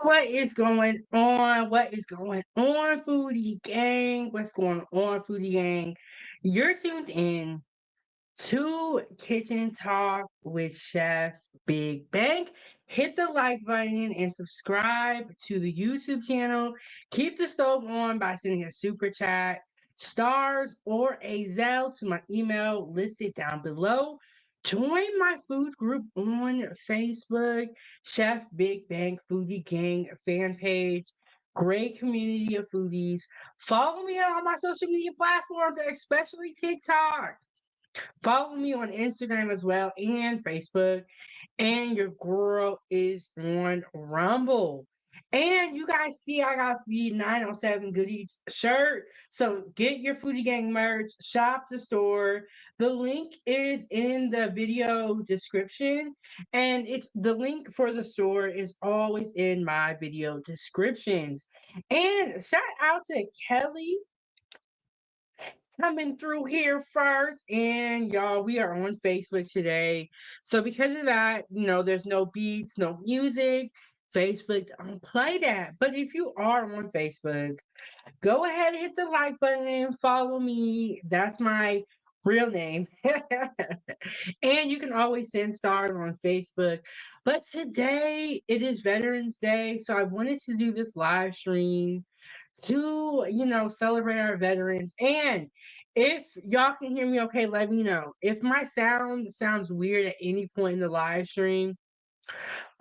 What is going on? What is going on, Foodie Gang? What's going on, Foodie Gang? You're tuned in to Kitchen Talk with Chef Big Bank. Hit the like button and subscribe to the YouTube channel. Keep the stove on by sending a super chat, stars, or a Zelle to my email listed down below. Join my food group on Facebook, Chef Big Bank Foodie Gang fan page. Great community of foodies. Follow me on all my social media platforms, especially TikTok. Follow me on Instagram as well and Facebook. And your girl is on Rumble. And you guys see, I got the 907 Goodies shirt. So get your Foodie Gang merch, shop the store. The link is in the video description. And it's the link for the store is always in my video descriptions. And shout out to Kelly coming through here first. And y'all, we are on Facebook today. So because of that, there's no beats, no music. Facebook don't play that. But if you are on Facebook, go ahead and hit the like button, follow me. That's my real name. And you can always send stars on Facebook. But today it is Veterans Day. So I wanted to do this live stream to, celebrate our veterans. And if y'all can hear me okay, let me know. If my sound sounds weird at any point in the live stream,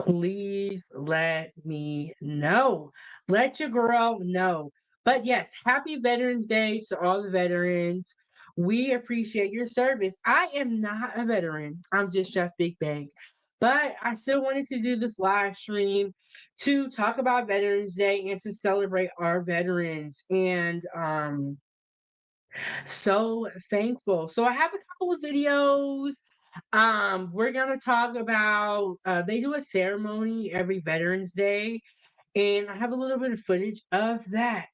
please let me know. Let your girl know. But yes, happy Veterans Day to all the veterans. We appreciate your service. I am not a veteran. I'm just Chef Big Bang. But I still wanted to do this live stream to talk about Veterans Day and to celebrate our veterans. And so thankful. So I have a couple of videos. We're gonna talk about they do a ceremony every Veterans Day, and I have a little bit of footage of that.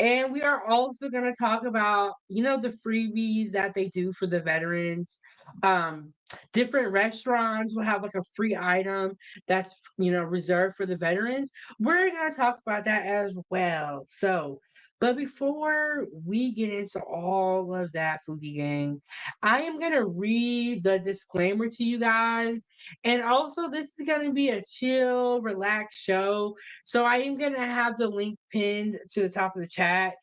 And we are also going to talk about, the freebies that they do for the veterans. Um, Different restaurants will have like a free item that's, reserved for the veterans. We're going to talk about that as well. So, but before we get into all of that, Foodie Gang, I am going to read the disclaimer to you guys. And also, this is going to be a chill, relaxed show. So I am going to have the link pinned to the top of the chat.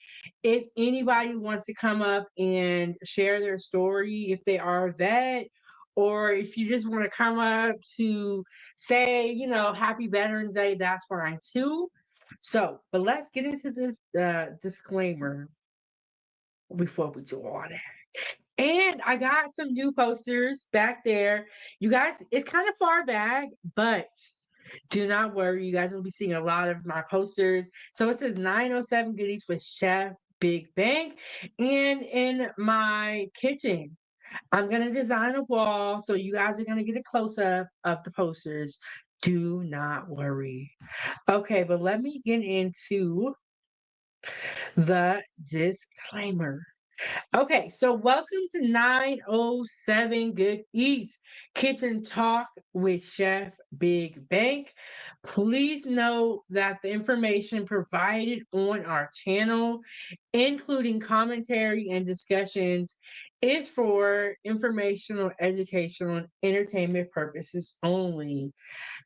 If anybody wants to come up and share their story, if they are a vet, or if you just want to come up to say, Happy Veterans Day, that's fine too. So, but let's get into the disclaimer before we do all that. And I got some new posters back there. You guys, it's kind of far back, but do not worry, you guys will be seeing a lot of my posters. So it says 907 Goodies with Chef Big Bank. And in my kitchen, I'm going to design a wall. So you guys are going to get a close up of the posters. Do not worry. Okay, but let me get into the disclaimer. Okay, so welcome to 907 Good Eats Kitchen Talk with Chef Big Bank. Please note that the information provided on our channel, including commentary and discussions, is for informational, educational, and entertainment purposes only.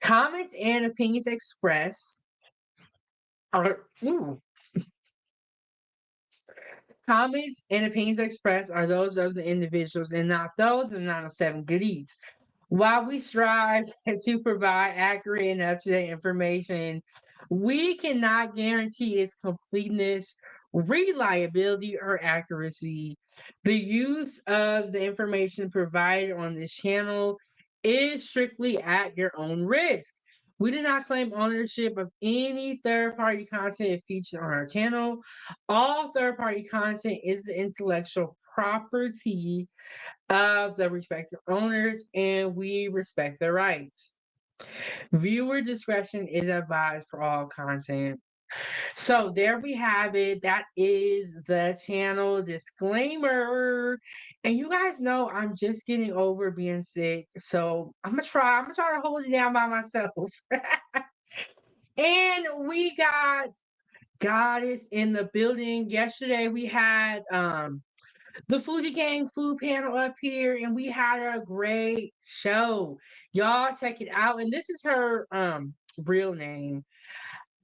Comments and opinions expressed are Comments and opinions expressed are those of the individuals and not those of 907 Good Eats. While we strive to provide accurate and up to date information, we cannot guarantee its completeness, reliability, or accuracy. The use of the information provided on this channel is strictly at your own risk. We do not claim ownership of any third party content featured on our channel. All third party content is the intellectual property of the respective owners, and we respect their rights. Viewer discretion is advised for all content. So there we have it. That is the channel disclaimer. And you guys know I'm just getting over being sick. So I'm gonna try to hold it down by myself. And we got Goddess in the building. Yesterday we had the Foodie Gang food panel up here, and we had a great show. Y'all check it out. And this is her real name.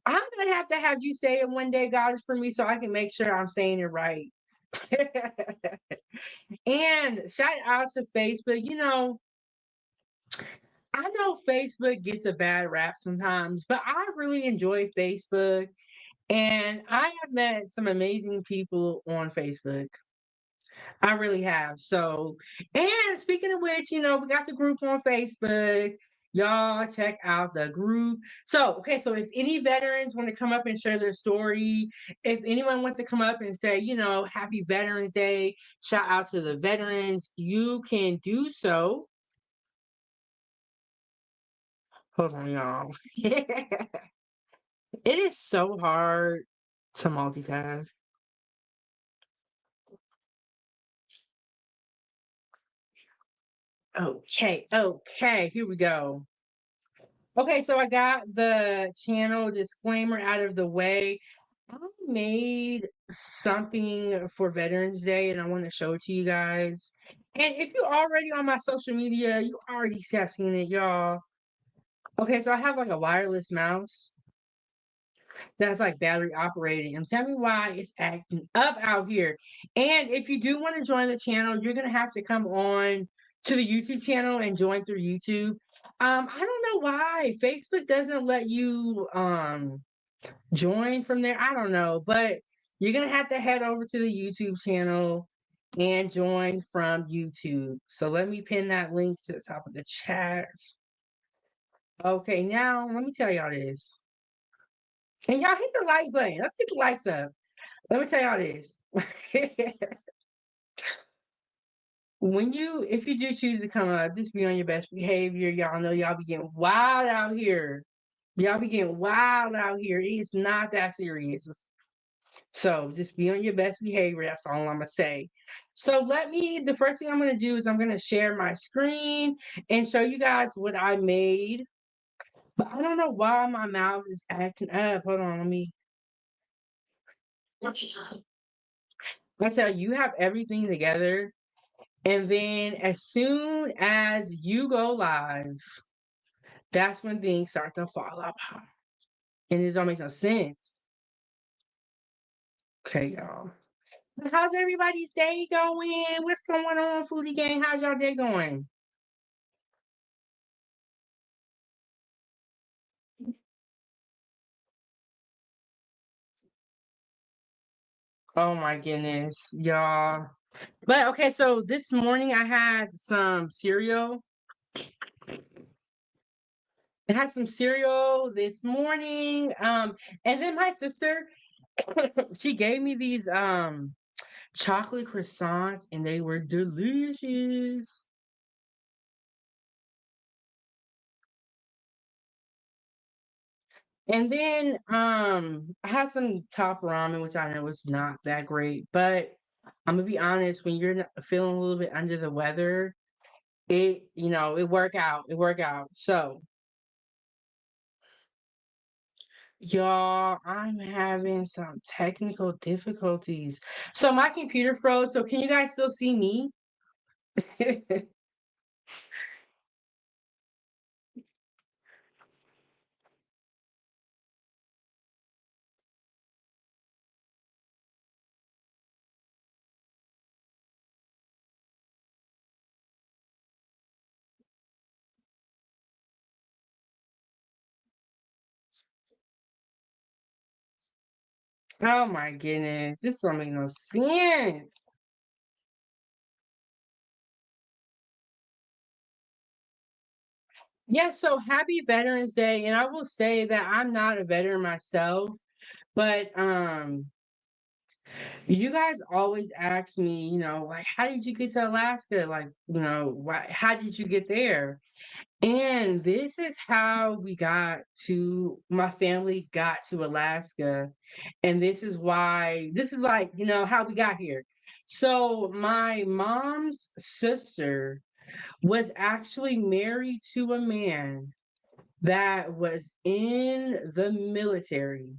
I'm gonna have to have you say it one day, Goddess, for me, so I can make sure I'm saying it right. And shout out to Facebook. I know Facebook gets a bad rap sometimes, but I really enjoy Facebook. And I have met some amazing people on Facebook. I really have. So, and speaking of which, we got the group on Facebook. Y'all check out the group. So, okay, so if any veterans want to come up and share their story, if anyone wants to come up and say, Happy Veterans Day, shout out to the veterans, you can do so. Hold on, y'all. It is so hard to multitask. Okay, here we go. Okay, so I got the channel disclaimer out of the way. I made something for Veterans Day and I want to show it to you guys. And if you're already on my social media, you already have seen it, y'all. Okay, so I have like a wireless mouse that's like battery operated. And tell me why it's acting up out here. And if you do want to join the channel, you're gonna have to come on to the YouTube channel and join through YouTube. I don't know why Facebook doesn't let you join from there. I don't know, but you're gonna have to head over to the YouTube channel and join from YouTube. So let me pin that link to the top of the chat. Okay, now let me tell y'all this. And y'all hit the like button. Let's get the likes up. Let me tell y'all this. If you do choose to come up, just be on your best behavior. Y'all know y'all be getting wild out here. Y'all be getting wild out here. It's not that serious. So just be on your best behavior. That's all I'm gonna say. So the first thing I'm gonna do is I'm gonna share my screen and show you guys what I made. But I don't know why my mouse is acting up. Hold on, let me. I tell you, you have everything together. And then as soon as you go live, that's when things start to fall apart. And it don't make no sense. Okay, y'all. How's everybody's day going? What's going on, Foodie Gang? How's y'all day going? Oh my goodness, y'all. But okay, so this morning I had some cereal. I had some cereal this morning. And then my sister, she gave me these chocolate croissants and they were delicious. And then I had some top ramen, which I know is not that great, but I'm gonna be honest, when you're feeling a little bit under the weather, it work out. So y'all, I'm having some technical difficulties. So my computer froze, so can you guys still see me? Oh my goodness, this don't make no sense. Yes, so happy Veterans Day. And I will say that I'm not a veteran myself, but you guys always ask me, like, how did you get to Alaska? Like, how did you get there? And this is how my family got to Alaska. And this is like, how we got here. So my mom's sister was actually married to a man that was in the military.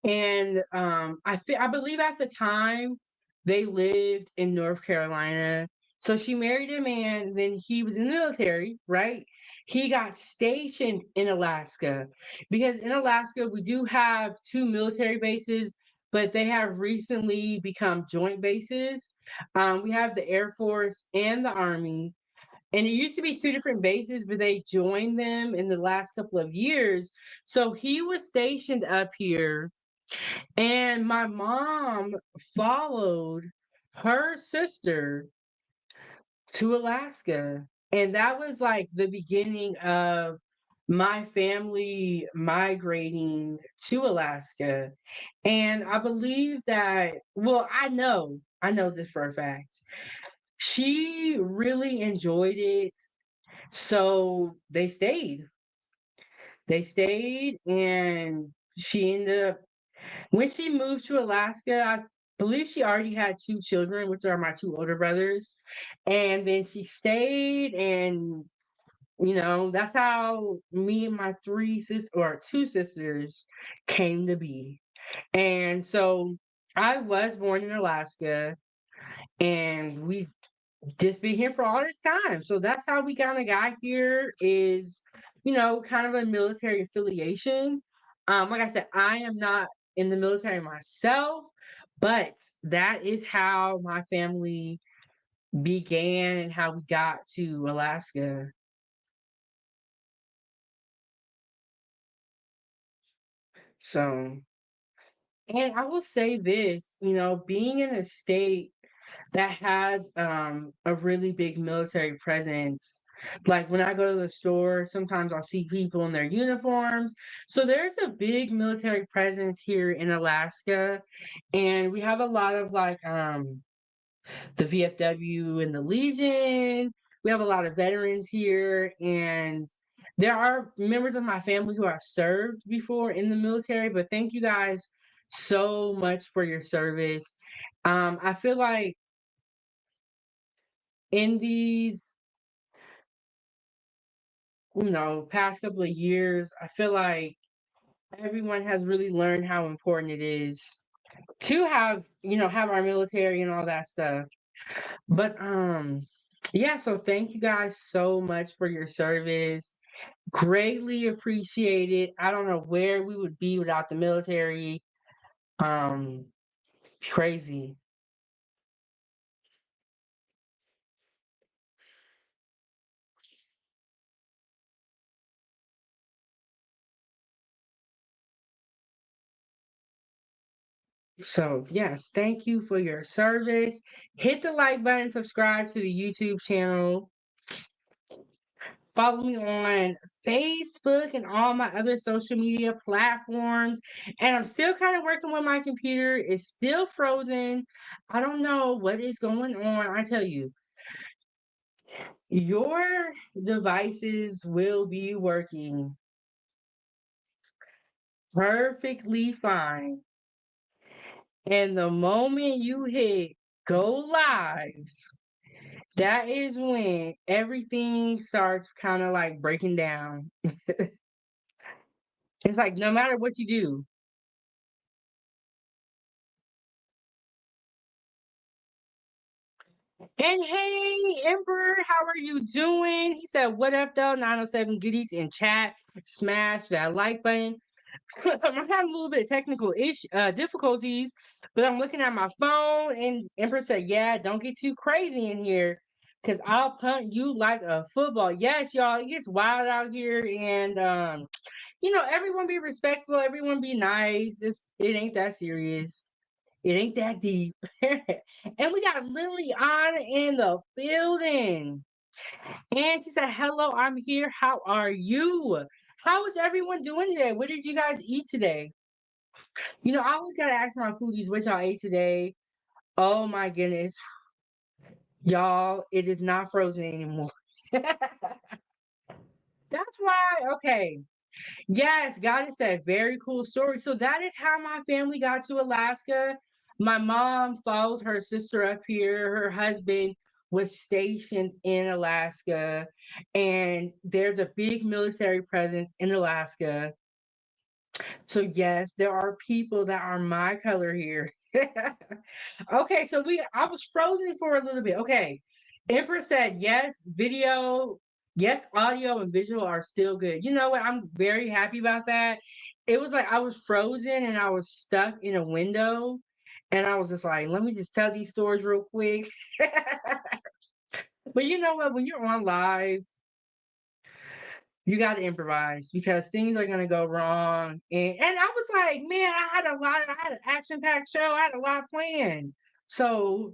And I believe at the time they lived in North Carolina. So she married a man, then he was in the military, right? He got stationed in Alaska because in Alaska we do have two military bases, but they have recently become joint bases. We have the Air Force and the Army, and it used to be two different bases, but they joined them in the last couple of years. So he was stationed up here, and my mom followed her sister to Alaska. And that was like the beginning of my family migrating to Alaska. And I believe that, well, I know this for a fact. She really enjoyed it. So they stayed. They stayed, and she ended up, when she moved to Alaska, I believe she already had two children, which are my two older brothers. And then she stayed, and that's how me and my three sisters, or two sisters, came to be. And so I was born in Alaska, and we've just been here for all this time. So that's how we kind of got here, is, kind of a military affiliation. Like I said, I am not in the military myself, but that is how my family began and how we got to Alaska. So, and I will say this, being in a state that has a really big military presence. Like when I go to the store, sometimes I'll see people in their uniforms. So there's a big military presence here in Alaska, and we have a lot of like the VFW and the Legion. We have a lot of veterans here, and there are members of my family who have served before in the military, but thank you guys so much for your service. I feel like in these, past couple of years, I feel like everyone has really learned how important it is to have our military and all that stuff. But yeah, so thank you guys so much for your service. Greatly appreciated. I don't know where we would be without the military. Um Crazy. So, yes, thank you for your service. Hit the like button, subscribe to the YouTube channel. Follow me on Facebook and all my other social media platforms. And I'm still kind of working with my computer. It's still frozen. I don't know what is going on. I tell you, your devices will be working perfectly fine. And the moment you hit go live, that is when everything starts kind of like breaking down. It's like no matter what you do. And hey, Emperor, how are you doing? He said, "What up, though?" 907 goodies in chat. Smash that like button. I'm having a little bit of technical difficulties, but I'm looking at my phone, and Emperor said, "Yeah, don't get too crazy in here, cause I'll punt you like a football." Yes, y'all, it gets wild out here, and everyone be respectful, everyone be nice. It ain't that serious. It ain't that deep. And we got Liliana in the building. And she said, "Hello, I'm here. How are you? How is everyone doing today? What did you guys eat today?" I always gotta ask my foodies what y'all ate today. Oh my goodness. Y'all, it is not frozen anymore. That's why, okay. Yes, God is a very cool story. So that is how my family got to Alaska. My mom followed her sister up here. Her husband was stationed in Alaska, and there's a big military presence in Alaska. So yes, there are people that are my color here. Okay, so I was frozen for a little bit. Okay. Empress said yes, video, yes, audio and visual are still good. You know what? I'm very happy about that. It was like I was frozen and I was stuck in a window. And I was just like, let me just tell these stories real quick. But you know what? When you're on live, you got to improvise because things are gonna go wrong. And I was like, man, I had an action packed show. I had a lot planned. So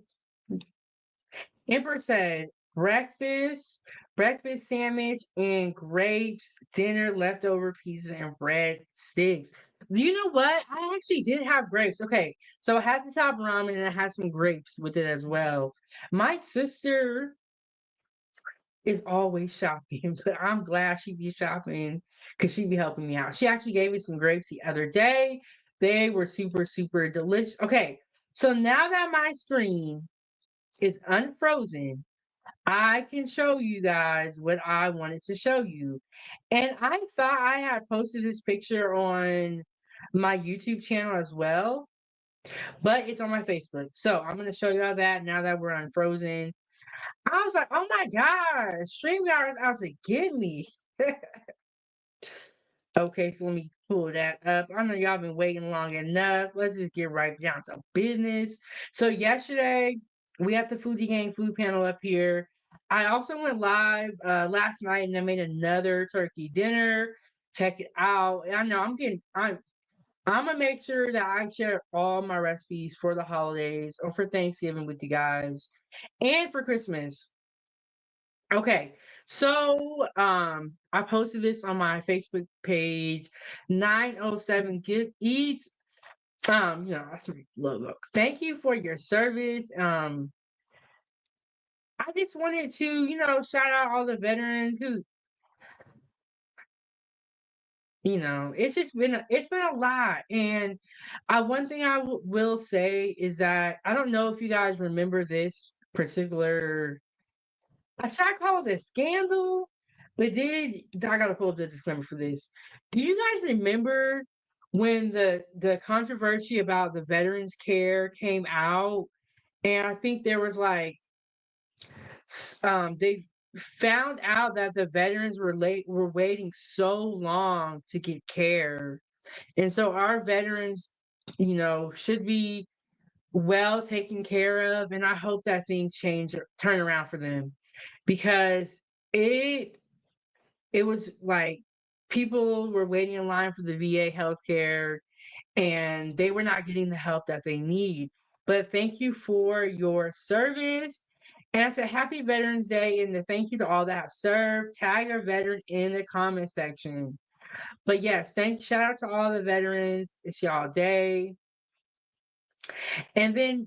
Emperor said breakfast, breakfast sandwich and grapes, dinner, leftover pizza and bread sticks. You know what? I actually did have grapes. Okay, so I had the top ramen and I had some grapes with it as well. My sister is always shopping, but I'm glad she be shopping because she be helping me out. She actually gave me some grapes the other day. They were super, super delicious. Okay, so now that my screen is unfrozen, I can show you guys what I wanted to show you. And I thought I had posted this picture on my YouTube channel as well, but it's on my Facebook. So I'm going to show y'all that now that we're unfrozen. I was like, oh my God, StreamYard is out to get me. Okay, so let me pull that up. I know y'all been waiting long enough. Let's just get right down to business. So yesterday, we had the Foodie Gang food panel up here. I also went live last night and I made another turkey dinner. Check it out. I know I'm gonna make sure that I share all my recipes for the holidays or for Thanksgiving with you guys and for Christmas. Okay, so I posted this on my Facebook page, 907 Good Eats. That's my logo. Thank you for your service. I just wanted to, shout out all the veterans because it's been a lot. And one thing I will say is that I don't know if you guys remember this particular should I call it a scandal? But I gotta pull up the disclaimer for this. Do you guys remember when the controversy about the veterans care came out? And I think there was like they found out that the veterans were waiting so long to get care. And so our veterans, should be well taken care of. And I hope that things turn around for them because it it was like people were waiting in line for the VA healthcare and they were not getting the help that they need. But thank you for your service. And I said happy Veterans Day and thank you to all that have served. Tag a veteran in the comment section. But yes, shout out to all the veterans. It's y'all day. And then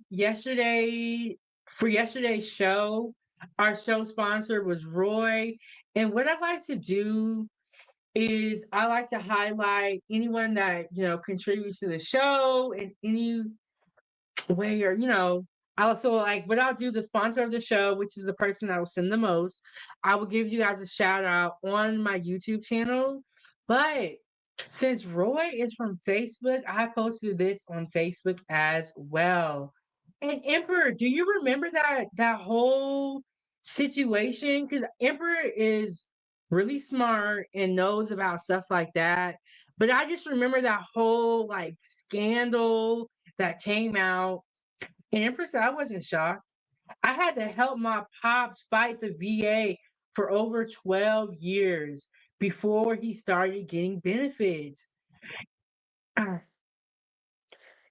for yesterday's show, our show sponsor was Roy. And what I like to do is I like to highlight anyone that, contributes to the show in any way I also like what I'll do, the sponsor of the show, which is the person that will send the most, I will give you guys a shout out on my YouTube channel. But since Roy is from Facebook, I posted this on Facebook as well. And Emperor, do you remember that whole situation? Because Emperor is really smart and knows about stuff like that. But I just remember that whole like scandal that came out. And Empress, I wasn't shocked. I had to help my pops fight the VA for over 12 years before he started getting benefits. And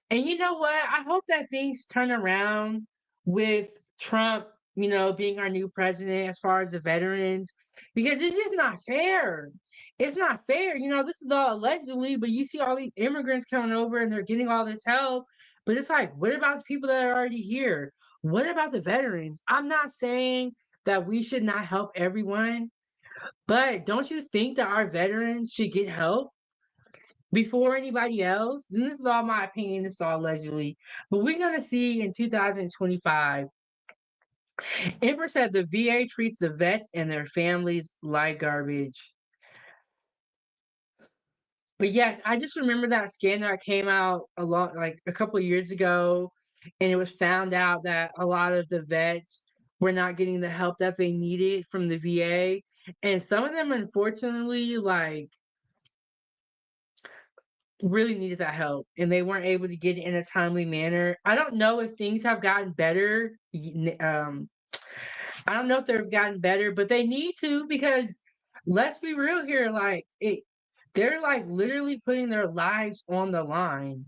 you know what? I hope that things turn around with Trump, being our new president as far as the veterans, because it's just not fair. It's not fair. This is all allegedly, but you see all these immigrants coming over and they're getting all this help. But it's like, what about the people that are already here? What about the veterans? I'm not saying that we should not help everyone, but don't you think that our veterans should get help before anybody else? And this is all my opinion, this is all allegedly. But we're gonna see in 2025 Emperor said the VA treats the vets and their families like garbage. But yes, I just remember that scan that came out a lot, like a couple of years ago, and it was found out that a lot of the vets were not getting the help that they needed from the VA, and some of them, unfortunately, like really needed that help, and they weren't able to get it in a timely manner. I don't know if things have gotten better. I don't know if they've gotten better, but they need to because let's be real here, like they're like literally putting their lives on the line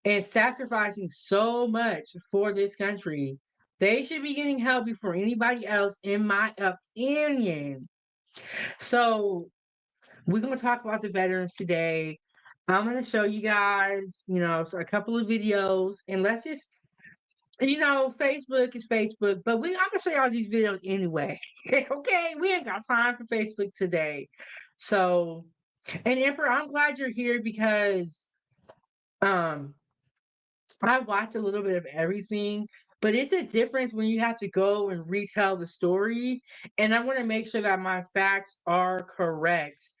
and sacrificing so much for this country. They should be getting help before anybody else, in my opinion. So we're gonna talk about the veterans today. I'm gonna show you guys, a couple of videos, and let's just, Facebook is Facebook, but I'm gonna show y'all these videos anyway. Okay, we ain't got time for Facebook today. So, and Emperor, I'm glad you're here because um I watch a little bit of everything, but it's a difference when you have to go and retell the story. And I want to make sure that my facts are correct.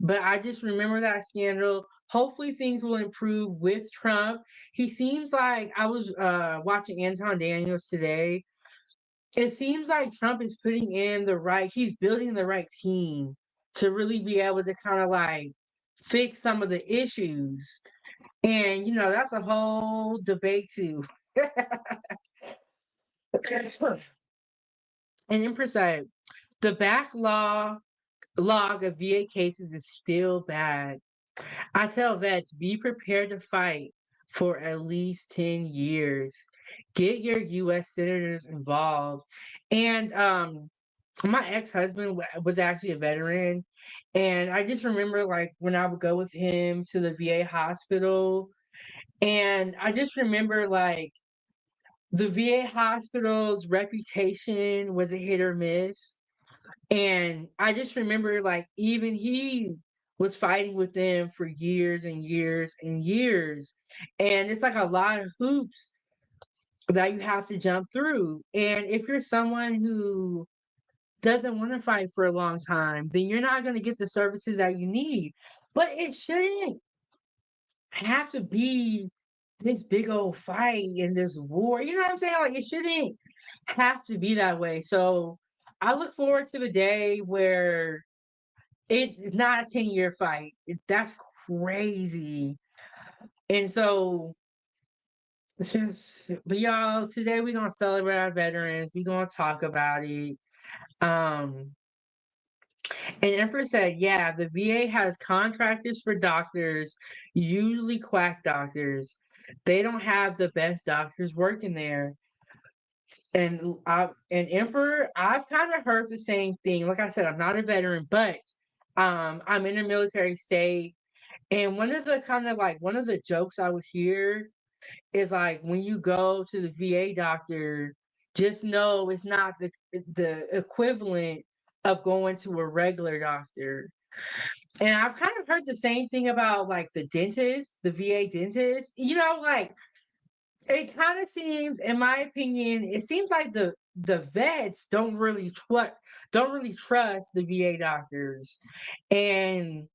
But I just remember that scandal. Hopefully, things will improve with Trump. He seems like I was watching Anton Daniels today. It seems like Trump is putting in the right, he's building the right team to really be able to kind of like fix some of the issues. And that's a whole debate too. And Empress said, the log of VA cases is still bad. I tell vets, be prepared to fight for at least 10 years. Get your US senators involved. And my ex-husband was actually a veteran. And I just remember like when I would go with him to the VA hospital. And I just remember like the VA hospital's reputation was a hit or miss. And I just remember like even he was fighting with them for years and years and years. And it's like a lot of hoops that you have to jump through. And if you're someone who doesn't want to fight for a long time, then you're not going to get the services that you need. But it shouldn't have to be this big old fight and this war. You know what I'm saying? Like it shouldn't have to be that way. So I look forward to the day where it's not a 10-year fight. That's crazy. And so it's just, but y'all, today we're gonna celebrate our veterans. We're gonna talk about it. Um, and Empress said, yeah, the VA has contractors for doctors, usually quack doctors. They don't have the best doctors working there. And Emperor, I've kind of heard the same thing. Like I said, I'm not a veteran, but I'm in a military state. And one of the jokes I would hear is like when you go to the VA doctor, just know it's not the equivalent of going to a regular doctor. And I've kind of heard the same thing about like the dentist, the VA dentist. Like it kind of seems, in my opinion, it seems like the vets don't really trust the VA doctors, and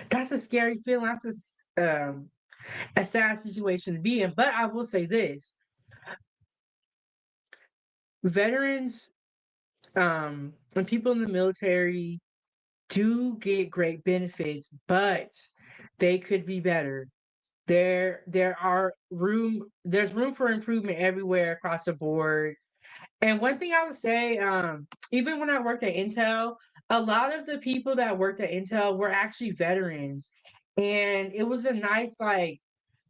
that's a scary feeling. That's a sad situation to be in. But I will say this: veterans, and people in the military do get great benefits, but they could be better. There's room for improvement everywhere across the board. And one thing I would say, even when I worked at Intel, a lot of the people that worked at Intel were actually veterans. And it was a nice like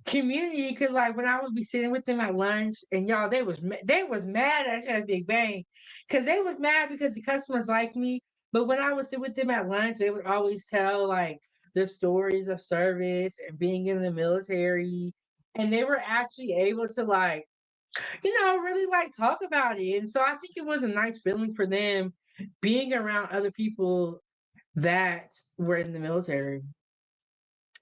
community because like when I would be sitting with them at lunch and y'all they was mad at Chefbigbank because they was mad because the customers like me. But when I would sit with them at lunch, they would always tell like their stories of service and being in the military. And they were actually able to like really like talk about it. And so I think it was a nice feeling for them being around other people that were in the military.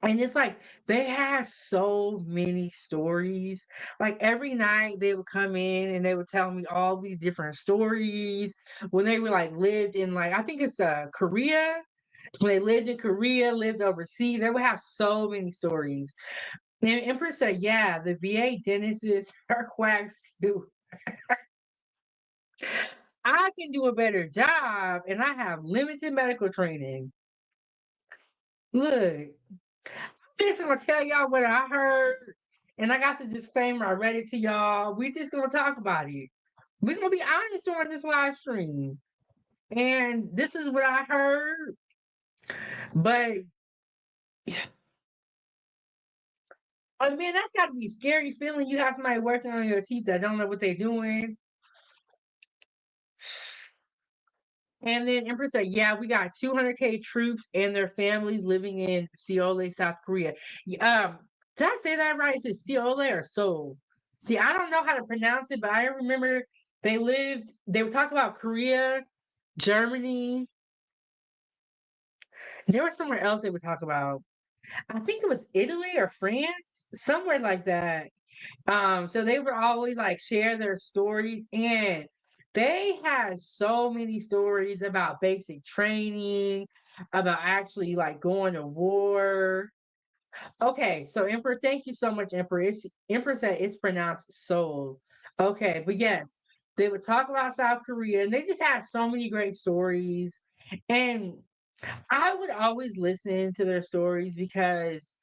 And it's like they had so many stories. Like every night they would come in and they would tell me all these different stories when they were like lived in like I think it's Korea. When they lived in Korea, lived overseas, they would have so many stories. And Empress said, yeah, the VA dentists are quacks too. I can do a better job and I have limited medical training. Look, just gonna tell y'all what I heard, and I got the disclaimer. I read it to y'all. We just gonna talk about it. We're gonna be honest on this live stream, and this is what I heard. But I mean, that's got to be a scary feeling. You have somebody working on your teeth that don't know what they're doing. And then Empress said, "Yeah, we got 200K troops and their families living in Seoul, South Korea." Did I say that right? Is it Seoul or Seoul? See, I don't know how to pronounce it, but I remember they lived. They would talk about Korea, Germany. There was somewhere else they would talk about. I think it was Italy or France, somewhere like that. So they would always like share their stories, and they had so many stories about basic training, about actually like going to war. Okay, so Emperor, thank you so much, Emperor. Emperor said it's pronounced Seoul. Okay, but yes, they would talk about South Korea, and they just had so many great stories. And I would always listen to their stories because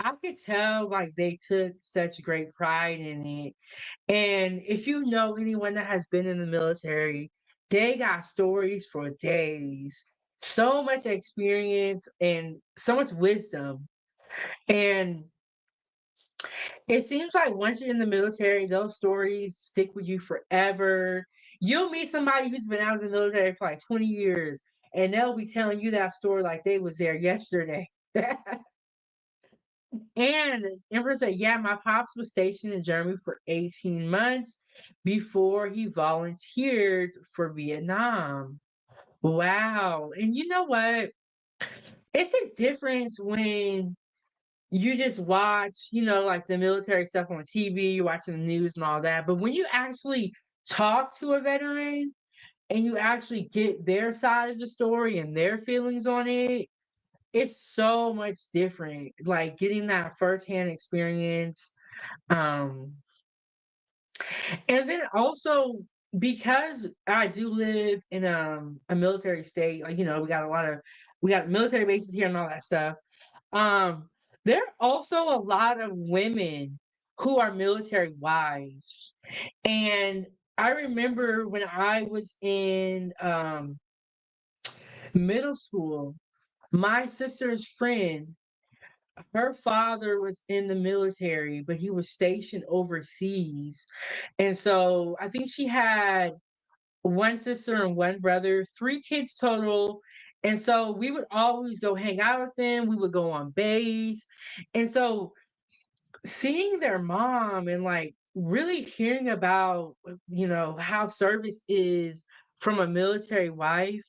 I could tell like they took such great pride in it. And if you know anyone that has been in the military, they got stories for days. So much experience and so much wisdom. And it seems like once you're in the military, those stories stick with you forever. You'll meet somebody who's been out of the military for like 20 years, and they'll be telling you that story like they was there yesterday. And Emperor said, yeah, my pops was stationed in Germany for 18 months before he volunteered for Vietnam. Wow. And you know what? It's a difference when you just watch, like the military stuff on TV, you're watching the news and all that. But when you actually talk to a veteran and you actually get their side of the story and their feelings on it, it's so much different. Like getting that firsthand experience. Um, and then also because I do live in a military state, like we got military bases here and all that stuff. Um, there are also a lot of women who are military wives. And I remember when I was in middle school, my sister's friend, her father was in the military, but he was stationed overseas. And so I think she had one sister and one brother, three kids total. And so we would always go hang out with them. We would go on base. And so seeing their mom and like really hearing about, how service is from a military wife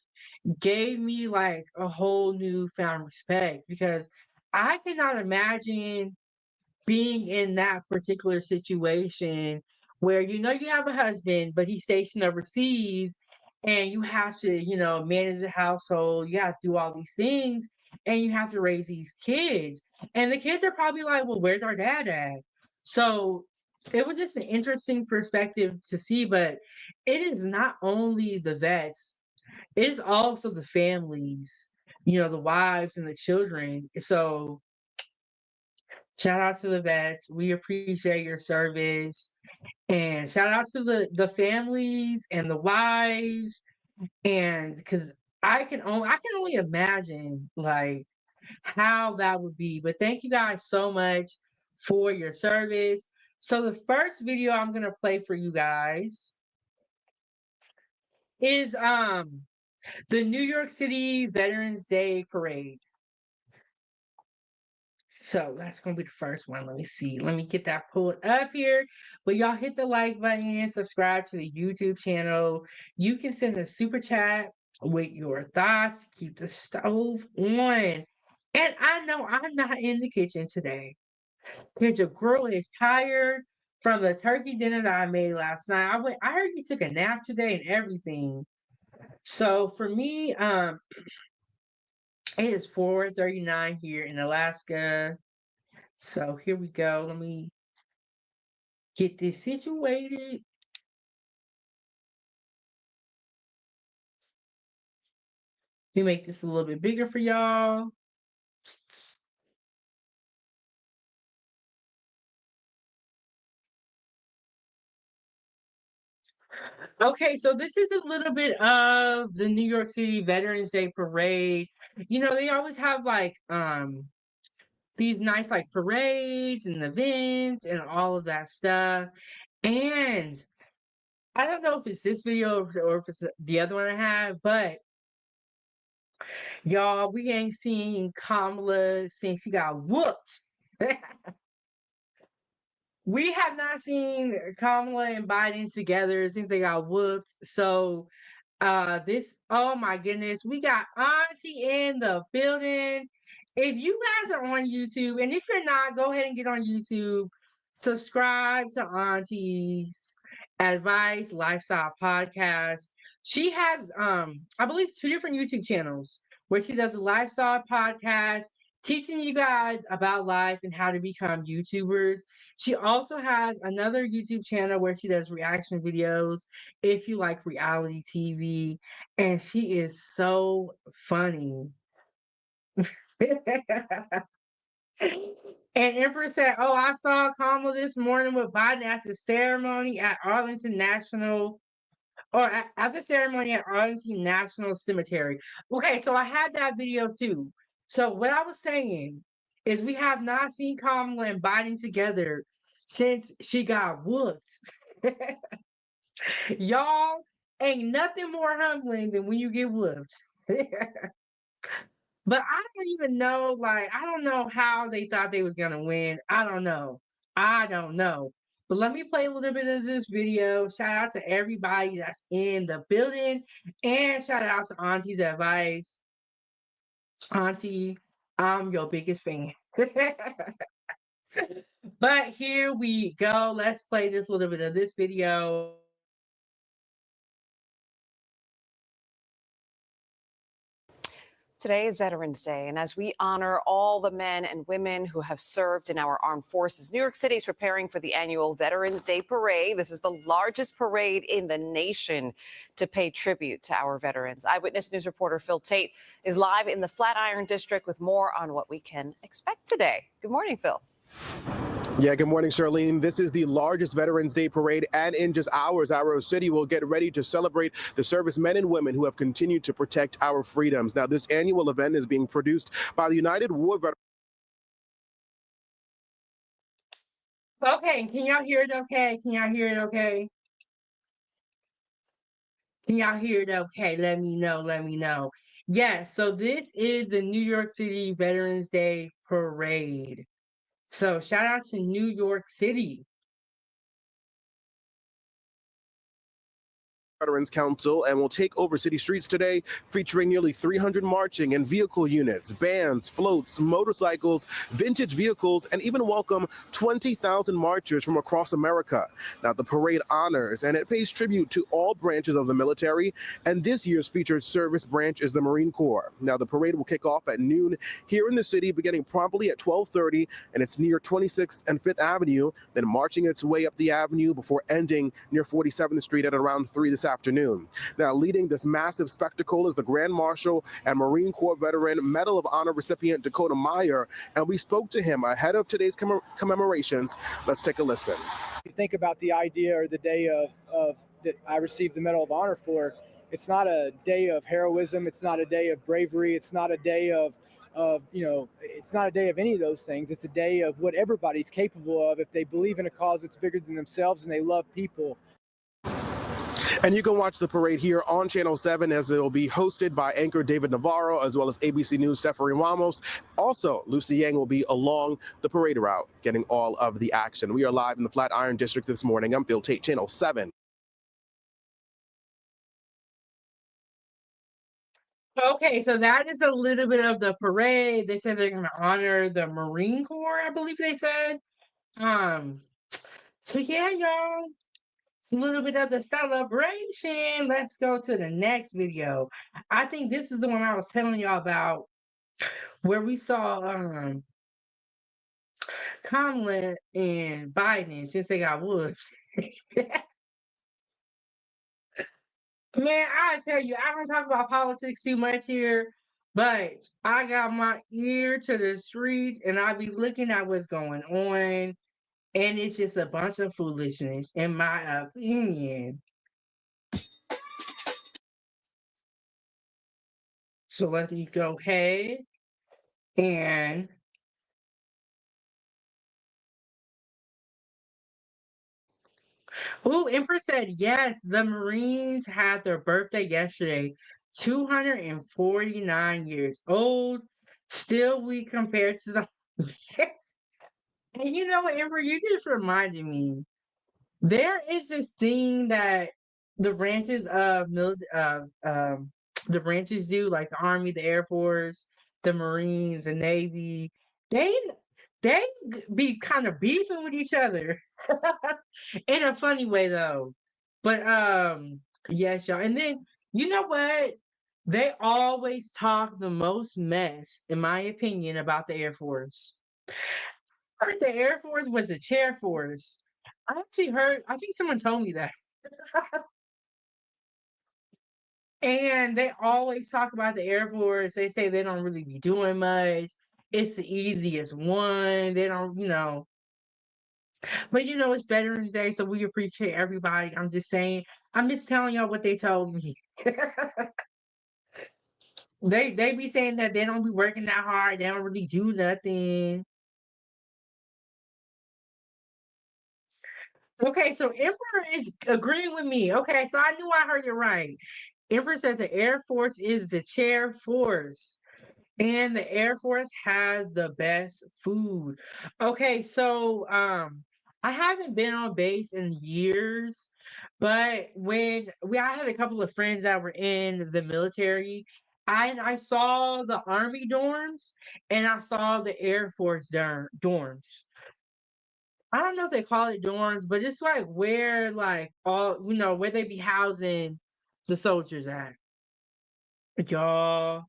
gave me like a whole newfound respect because I cannot imagine being in that particular situation where you have a husband, but he's stationed overseas and you have to, manage the household, you have to do all these things, and you have to raise these kids. And the kids are probably like, well, where's our dad at? So it was just an interesting perspective to see, but it is not only the vets, it is also the families, the wives and the children. So shout out to the vets. We appreciate your service. And shout out to the families and the wives. And because I can only imagine like how that would be. But thank you guys so much for your service. So the first video I'm gonna play for you guys is the New York City Veterans Day Parade. So that's gonna be the first one. Let me see. Let me get that pulled up here. But y'all hit the like button, subscribe to the YouTube channel. You can send a super chat with your thoughts. Keep the stove on. And I know I'm not in the kitchen today because your girl is tired from the turkey dinner that I made last night. I heard you took a nap today and everything. So for me, it is 4:39 here in Alaska. So here we go. Let me get this situated. Let me make this a little bit bigger for y'all. Okay, so this is a little bit of the New York City Veterans Day parade. You know, they always have like these nice like parades and events and all of that stuff. And I don't know if it's this video or if it's the other one I have, but y'all, we ain't seen Kamala since she got whooped. We have not seen Kamala and Biden together since they got whooped. So this, oh my goodness, we got Auntie in the building. If you guys are on YouTube, and if you're not, go ahead and get on YouTube, subscribe to Auntie's Advice Lifestyle Podcast. She has I believe two different YouTube channels where she does a lifestyle podcast teaching you guys about life and how to become YouTubers. She also has another YouTube channel where she does reaction videos if you like reality TV, and she is so funny. And Empress said, "Oh, I saw Kamala this morning with Biden at the ceremony at Arlington National, or at the ceremony at Arlington National Cemetery." Okay, so I had that video too. So what I was saying is we have not seen Kamala and Biden together since she got whooped. Y'all, ain't nothing more humbling than when you get whooped. But I don't even know, like, I don't know how they thought they was gonna win. I don't know. I don't know. But let me play a little bit of this video. Shout out to everybody that's in the building. And shout out to Auntie's Advice. Auntie, I'm your biggest fan. But here we go. Let's play this little bit of this video. Today is Veterans Day, and as we honor all the men and women who have served in our armed forces, New York City is preparing for the annual Veterans Day Parade. This is the largest parade in the nation to pay tribute to our veterans. Eyewitness News reporter Phil Tate is live in the Flatiron District with more on what we can expect today. Good morning, Phil. Yeah, good morning, Charlene. This is the largest Veterans Day parade, and in just hours, our city will get ready to celebrate the servicemen and women who have continued to protect our freedoms. Now, this annual event is being produced by the United War Veterans. Okay, can y'all hear it okay? Can y'all hear it okay? Can y'all hear it okay? Let me know, let me know. Yes, so this is the New York City Veterans Day Parade. So shout out to New York City. Veterans Council and will take over city streets today, featuring nearly 300 marching and vehicle units, bands, floats, motorcycles, vintage vehicles, and even welcome 20,000 marchers from across America. Now, the parade honors and it pays tribute to all branches of the military, and this year's featured service branch is the Marine Corps. Now, the parade will kick off at noon here in the city, beginning promptly at 12:30, and it's near 26th and 5th Avenue, then marching its way up the avenue before ending near 47th Street at around 3 this afternoon. Now, leading this massive spectacle is the Grand Marshal and Marine Corps veteran Medal of Honor recipient Dakota Meyer, and we spoke to him ahead of today's commemorations. Let's take a listen. You think about the idea or the day of that I received the Medal of Honor for. It's not a day of heroism. It's not a day of bravery. It's not a day of it's not a day of any of those things. It's a day of what everybody's capable of if they believe in a cause that's bigger than themselves and they love people. And you can watch the parade here on Channel 7 as it will be hosted by anchor David Navarro as well as ABC News' Stephanie Ramos. Also, Lucy Yang will be along the parade route getting all of the action. We are live in the Flatiron District this morning. I'm Phil Tate, Channel 7. Okay, so that is a little bit of the parade. They said they're gonna honor the Marine Corps, I believe they said. Um, so yeah, y'all, it's a little bit of the celebration. Let's go to the next video. I think this is the one I was telling y'all about where we saw Kamala and Biden since they got whoops. Man, I tell you, I don't talk about politics too much here, but I got my ear to the streets and I be looking at what's going on, and it's just a bunch of foolishness, in my opinion. So let me go ahead and Empress said yes, the Marines had their birthday yesterday. 249 years old. Still weak compared to the and you know what, Emperor, you just reminded me. There is this thing that the branches of the branches do, like the Army, the Air Force, the Marines, the Navy. They be kind of beefing with each other in a funny way though. But yes, y'all. And then you know what? They always talk the most mess, in my opinion, about the Air Force. I heard the Air Force was a chair force. I actually heard, I think someone told me that. And they always talk about the Air Force. They say they don't really be doing much. It's the easiest one. They don't, but it's Veterans Day, so we appreciate everybody. I'm just saying, I'm just telling y'all what they told me. They be saying that they don't be working that hard, they don't really do nothing. Okay, so Emperor is agreeing with me. Okay, so I knew I heard it right. Emperor said the Air Force is the chair force. And the Air Force has the best food. Okay, so I haven't been on base in years, but I had a couple of friends that were in the military, I saw the Army dorms and I saw the Air Force dorms. I don't know if they call it dorms, but it's like where like all where they be housing the soldiers at. Y'all,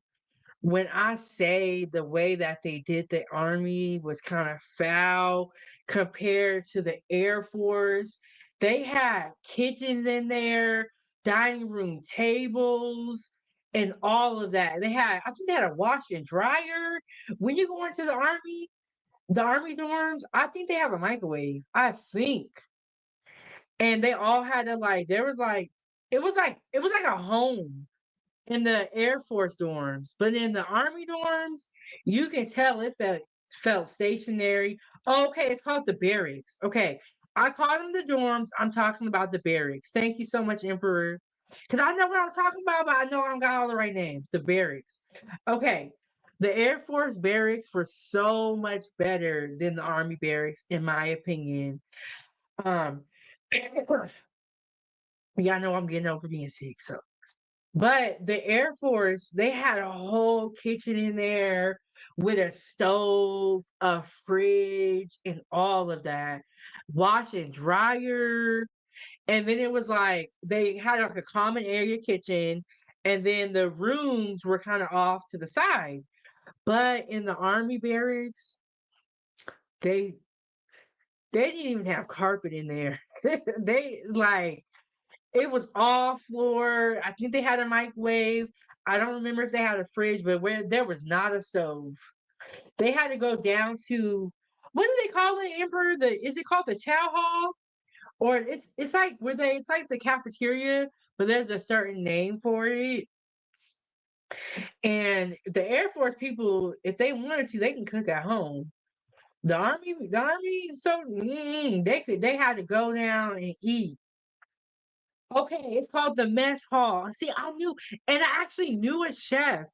when I say the way that they did the Army was kind of foul compared to the Air Force, they had kitchens in there, dining room tables, and all of that. I think they had a wash and dryer. When you go into the Army dorms, I think they have a microwave. I think. And they all had to like, there was like, it was like a home in the Air Force dorms, but in the Army dorms, you can tell it felt stationary. Oh, okay, it's called the barracks. Okay, I called them the dorms. I'm talking about the barracks. Thank you so much, Emperor, because I know what I'm talking about, but I know I don't got all the right names. The barracks. Okay, the Air Force barracks were so much better than the Army barracks, in my opinion. Um, yeah, I know I'm getting over being sick, so. But the Air Force, they had a whole kitchen in there with a stove, a fridge, and all of that. Wash and dryer. And then it was like they had like a common area kitchen, and then the rooms were kind of off to the side. But in the Army barracks, they they didn't even have carpet in there. They like it was all floor. I think they had a microwave. I don't remember if they had a fridge, but where there was not a stove. They had to go down to what do they call it, Emperor? Is it called the chow hall? Or it's like where it's like the cafeteria, but there's a certain name for it. And the Air Force people, if they wanted to, they can cook at home. The army, so they had to go down and eat. Okay, it's called the mess hall. See, I knew, and I actually knew a chef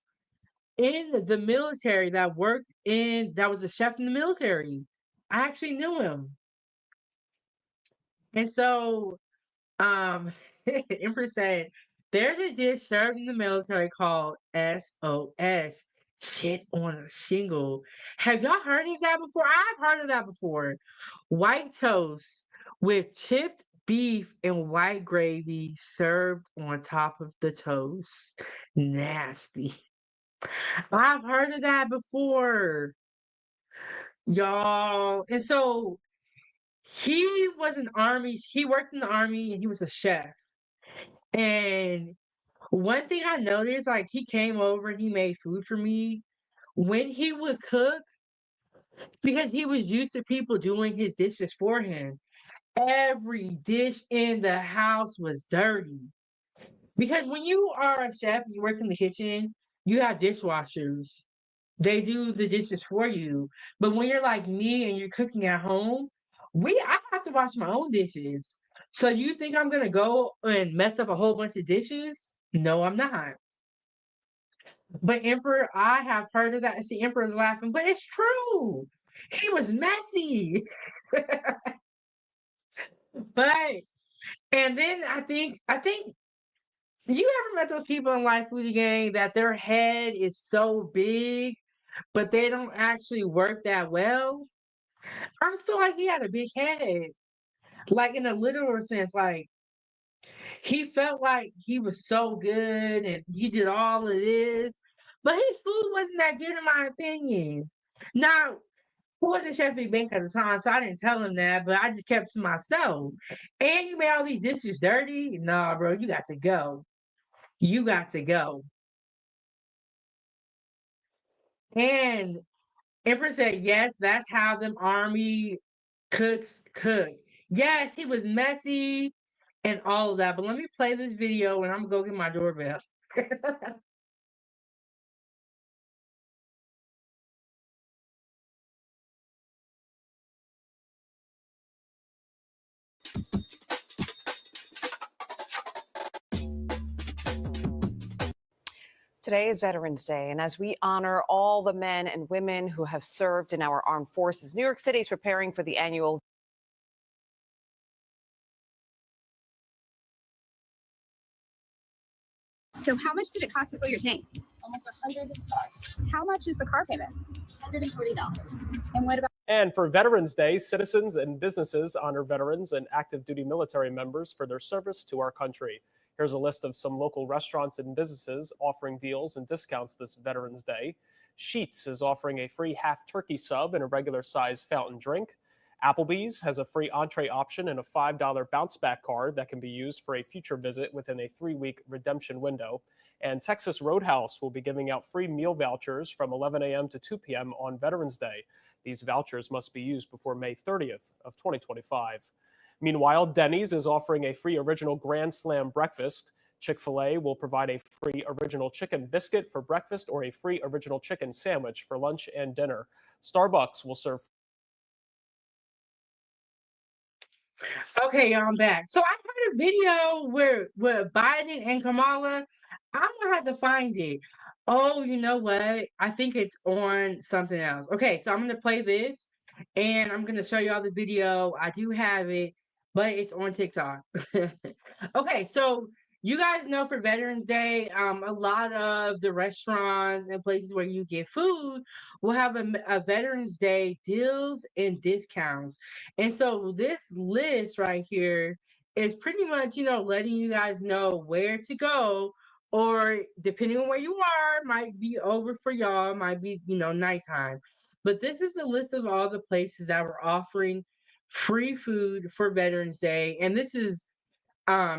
in the military that was a chef in the military. I actually knew him. And so, um, Empress said, There's a dish served in the military called SOS, shit on a shingle. Have y'all heard of that before? I've heard of that before. White toast with chipped beef and white gravy served on top of the toast. Nasty. I've heard of that before, y'all. And so he worked in the army and he was a chef. And one thing I noticed, like he came over and he made food for me. When he would cook, because he was used to people doing his dishes for him, every dish in the house was dirty. Because when you are a chef and you work in the kitchen, you have dishwashers. They do the dishes for you. But when you're like me and you're cooking at home, I have to wash my own dishes. So you think I'm gonna go and mess up a whole bunch of dishes? No, I'm not. But Emperor, I have heard of that. I see Emperor's laughing, but it's true. He was messy. But and then I think you ever met those people in Life Foodie Gang that their head is so big, but they don't actually work that well? I feel like he had a big head. Like in a literal sense, like he felt like he was so good and he did all of this, but his food wasn't that good in my opinion. Now, who wasn't Chefbigbank at the time, so I didn't tell him that, but I just kept it to myself. And you made all these dishes dirty? Nah, bro, you got to go. You got to go. And Empress said, yes, that's how them army cooks cook. Yes, he was messy and all of that. But let me play this video and I'm gonna go get my doorbell. Today is Veterans Day, and as we honor all the men and women who have served in our armed forces, New York City is preparing for the annual So how much did it cost to fill your tank? Almost $100. How much is the car payment? $140. And what about And for Veterans Day, citizens and businesses honor veterans and active duty military members for their service to our country. Here's a list of some local restaurants and businesses offering deals and discounts this Veterans Day. Sheetz is offering a free half turkey sub and a regular size fountain drink. Applebee's has a free entree option and a $5 bounce back card that can be used for a future visit within a 3-week redemption window. And Texas Roadhouse will be giving out free meal vouchers from 11 a.m. to 2 p.m. on Veterans Day. These vouchers must be used before May 30th of 2025. Meanwhile, Denny's is offering a free original Grand Slam breakfast. Chick-fil-A will provide a free original chicken biscuit for breakfast or a free original chicken sandwich for lunch and dinner. Starbucks will serve. Okay, y'all, I'm back. So I heard a video where Biden and Kamala. I'm gonna have to find it. Oh, you know what? I think it's on something else. Okay, so I'm gonna play this and I'm gonna show y'all the video. I do have it, but it's on TikTok. Okay, so you guys know for Veterans Day, a lot of the restaurants and places where you get food will have a Veterans Day deals and discounts. And so this list right here is pretty much, letting you guys know where to go, or depending on where you are, might be over for y'all, might be, nighttime. But this is a list of all the places that were offering free food for Veterans Day. And this is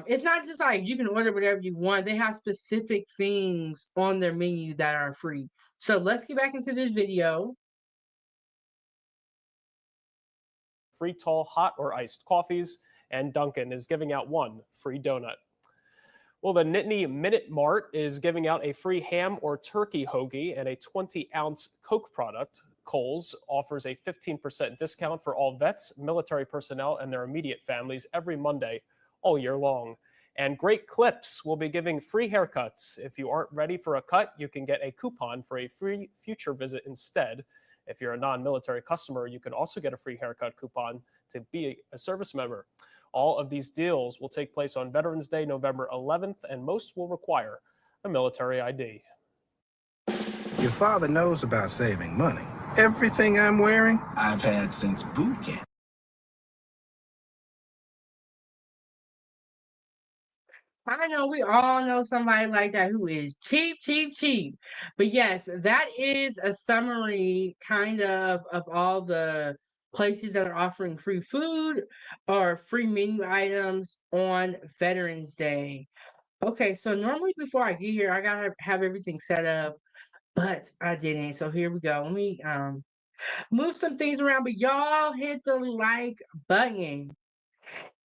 it's not just like you can order whatever you want. They have specific things on their menu that are free. So let's get back into this video. Free tall hot or iced coffees, and Dunkin' is giving out one free donut. Well, the Nittany Minute Mart is giving out a free ham or turkey hoagie and a 20-ounce Coke product. Kohl's offers a 15% discount for all vets, military personnel, and their immediate families every Monday all year long. And Great Clips will be giving free haircuts. If you aren't ready for a cut, you can get a coupon for a free future visit instead. If you're a non-military customer, you can also get a free haircut coupon to be a service member. All of these deals will take place on Veterans Day, November 11th, and most will require a military ID. Your father knows about saving money. Everything I'm wearing, I've had since boot camp. I know we all know somebody like that who is cheap, cheap, cheap. But yes, that is a summary kind of all the places that are offering free food or free menu items on Veterans Day. Okay, so normally before I get here, I gotta have everything set up, but I didn't. So here we go. Let me move some things around, but y'all hit the like button.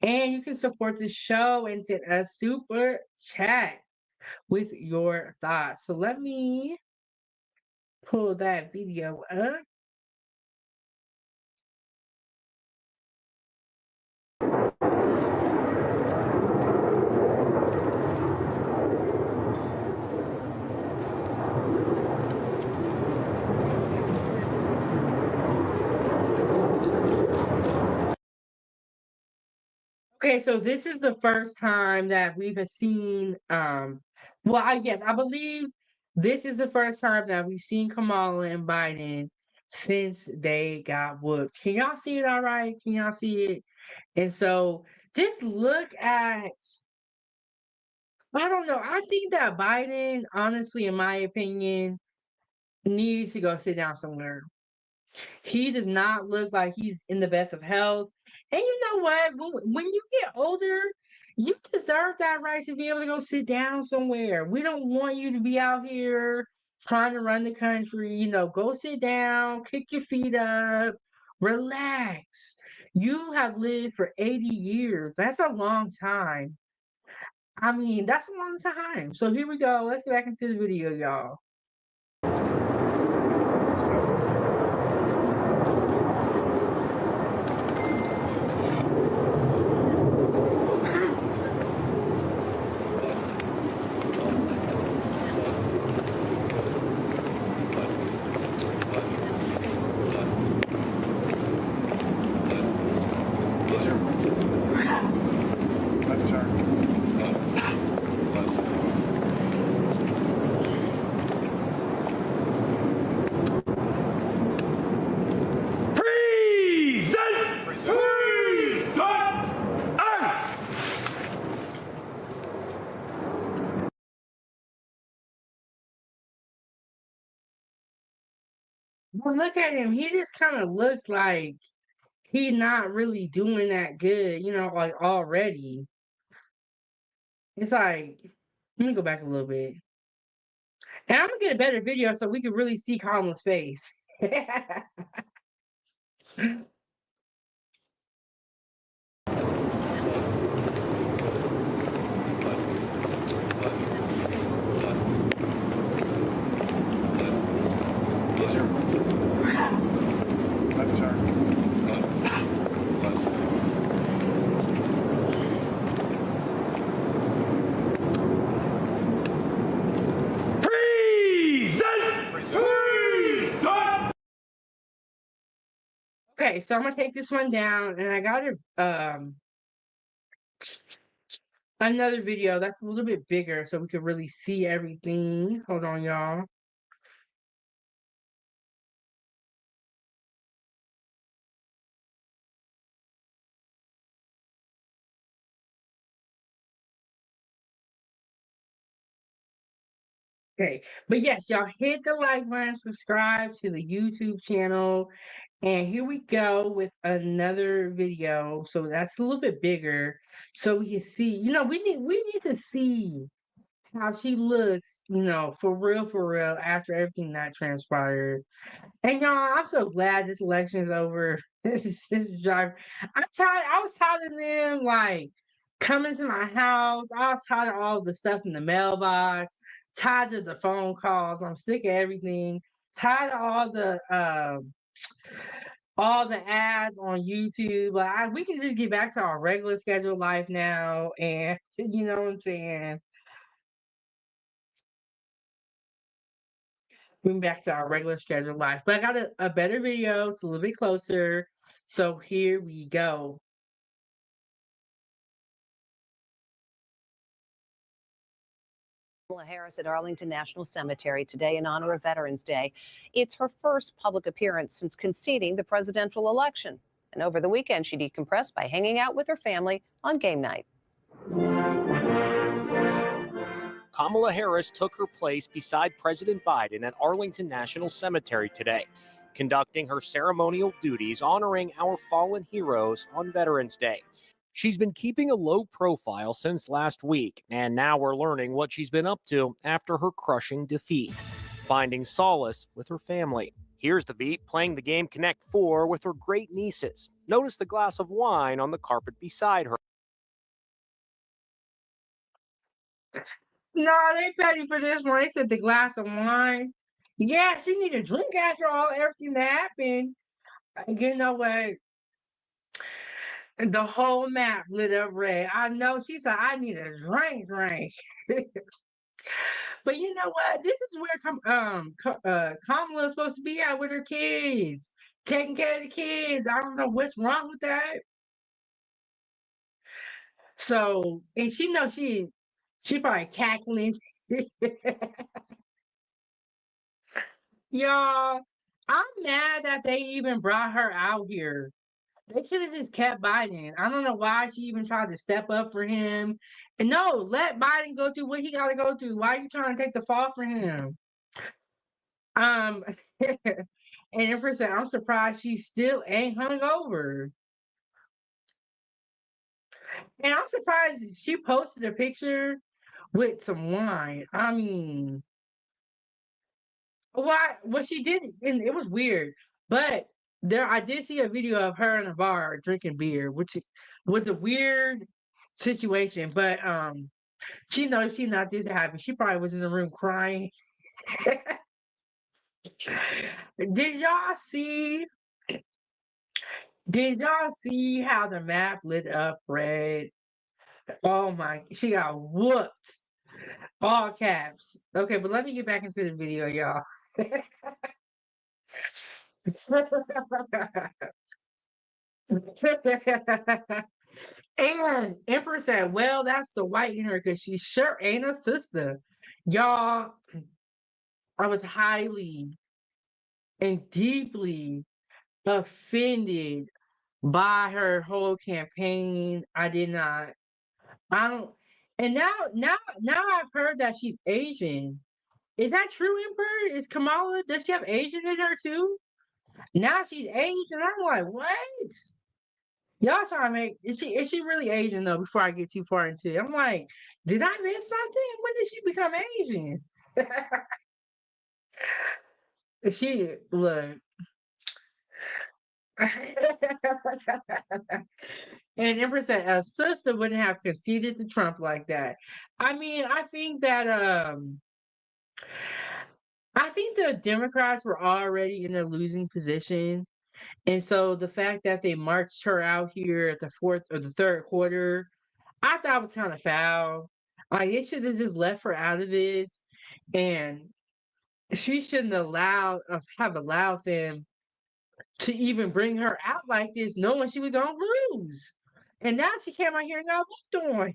And you can support the show and send a super chat with your thoughts. So let me pull that video up. Okay, so this is the first time that we've seen well, I believe this is the first time that we've seen Kamala and Biden since they got whooped. Can y'all see it all right? Can y'all see it? And so just look at I don't know. I think that Biden, honestly, in my opinion, needs to go sit down somewhere. He does not look like he's in the best of health. And you know what? When you get older, you deserve that right to be able to go sit down somewhere. We don't want you to be out here trying to run the country. Go sit down, kick your feet up, relax. You have lived for 80 years. That's a long time. I mean, that's a long time. So here we go. Let's get back into the video, y'all. Well, look at him. He just kind of looks like he not really doing that good, like already. It's like, let me go back a little bit. And I'm gonna get a better video so we can really see Kamala's face. Okay, so I'm gonna take this one down, and I got another video that's a little bit bigger so we can really see everything. Hold on, y'all. Okay, but yes, y'all hit the like button, subscribe to the YouTube channel, and here we go with another video. So that's a little bit bigger, so we can see. We need to see how she looks. For real, after everything that transpired. And y'all, I'm so glad this election is over. This drive. I'm tired. I was tired of them like coming to my house. I was tired of all the stuff in the mailbox. Tired of the phone calls. I'm sick of everything. Tired of all the ads on YouTube. Like we can just get back to our regular scheduled life now, and you know what I'm saying. Moving back to our regular scheduled life. But I got a better video. It's a little bit closer. So here we go. Kamala Harris at Arlington National Cemetery today in honor of Veterans Day. It's her first public appearance since conceding the presidential election. And over the weekend, she decompressed by hanging out with her family on game night. Kamala Harris took her place beside President Biden at Arlington National Cemetery today, conducting her ceremonial duties honoring our fallen heroes on Veterans Day. She's been keeping a low profile since last week, and now we're learning what she's been up to after her crushing defeat, finding solace with her family. Here's the Veep playing the game Connect 4 with her great nieces. Notice the glass of wine on the carpet beside her. No, they petty for this one. They said the glass of wine. Yeah, she need a drink after everything that happened. You know what? The whole map lit up red. I know. She said, I need a drink. But you know what? This is where Kamala's supposed to be at with her kids, taking care of the kids. I don't know what's wrong with that. So, and she knows she probably cackling. Y'all, I'm mad that they even brought her out here. They should have just kept Biden. I don't know why she even tried to step up for him. And no, let Biden go through what he got to go through. Why are you trying to take the fall for him? And then for a second, I'm surprised she still ain't hungover. And I'm surprised she posted a picture with some wine. I mean, what she did, and it was weird. But I did see a video of her in a bar drinking beer, which was a weird situation. But she knows she's not this happy. She probably was in the room crying. Did y'all see? Did y'all see how the map lit up red? Oh my, she got whooped. All caps. Okay, but let me get back into the video, y'all. And Empress said, well, that's the white in her because she sure ain't a sister. Y'all, I was highly and deeply offended by her whole campaign. I did not. I don't. And now I've heard that she's Asian. Is that true, Emperor? Is Kamala? Does she have Asian in her too? Now she's Asian. I'm like, what? Y'all trying to make is she really Asian though? Before I get too far into it, I'm like, did I miss something? When did she become Asian? She look. And Empress said a sister wouldn't have conceded to Trump like that. I mean, I think the Democrats were already in a losing position. And so the fact that they marched her out here at the fourth or the third quarter, I thought was kind of foul. Like they should have just left her out of this, and she shouldn't have allowed them to even bring her out like this, knowing she was gonna lose. And now she came out here and got whooped on.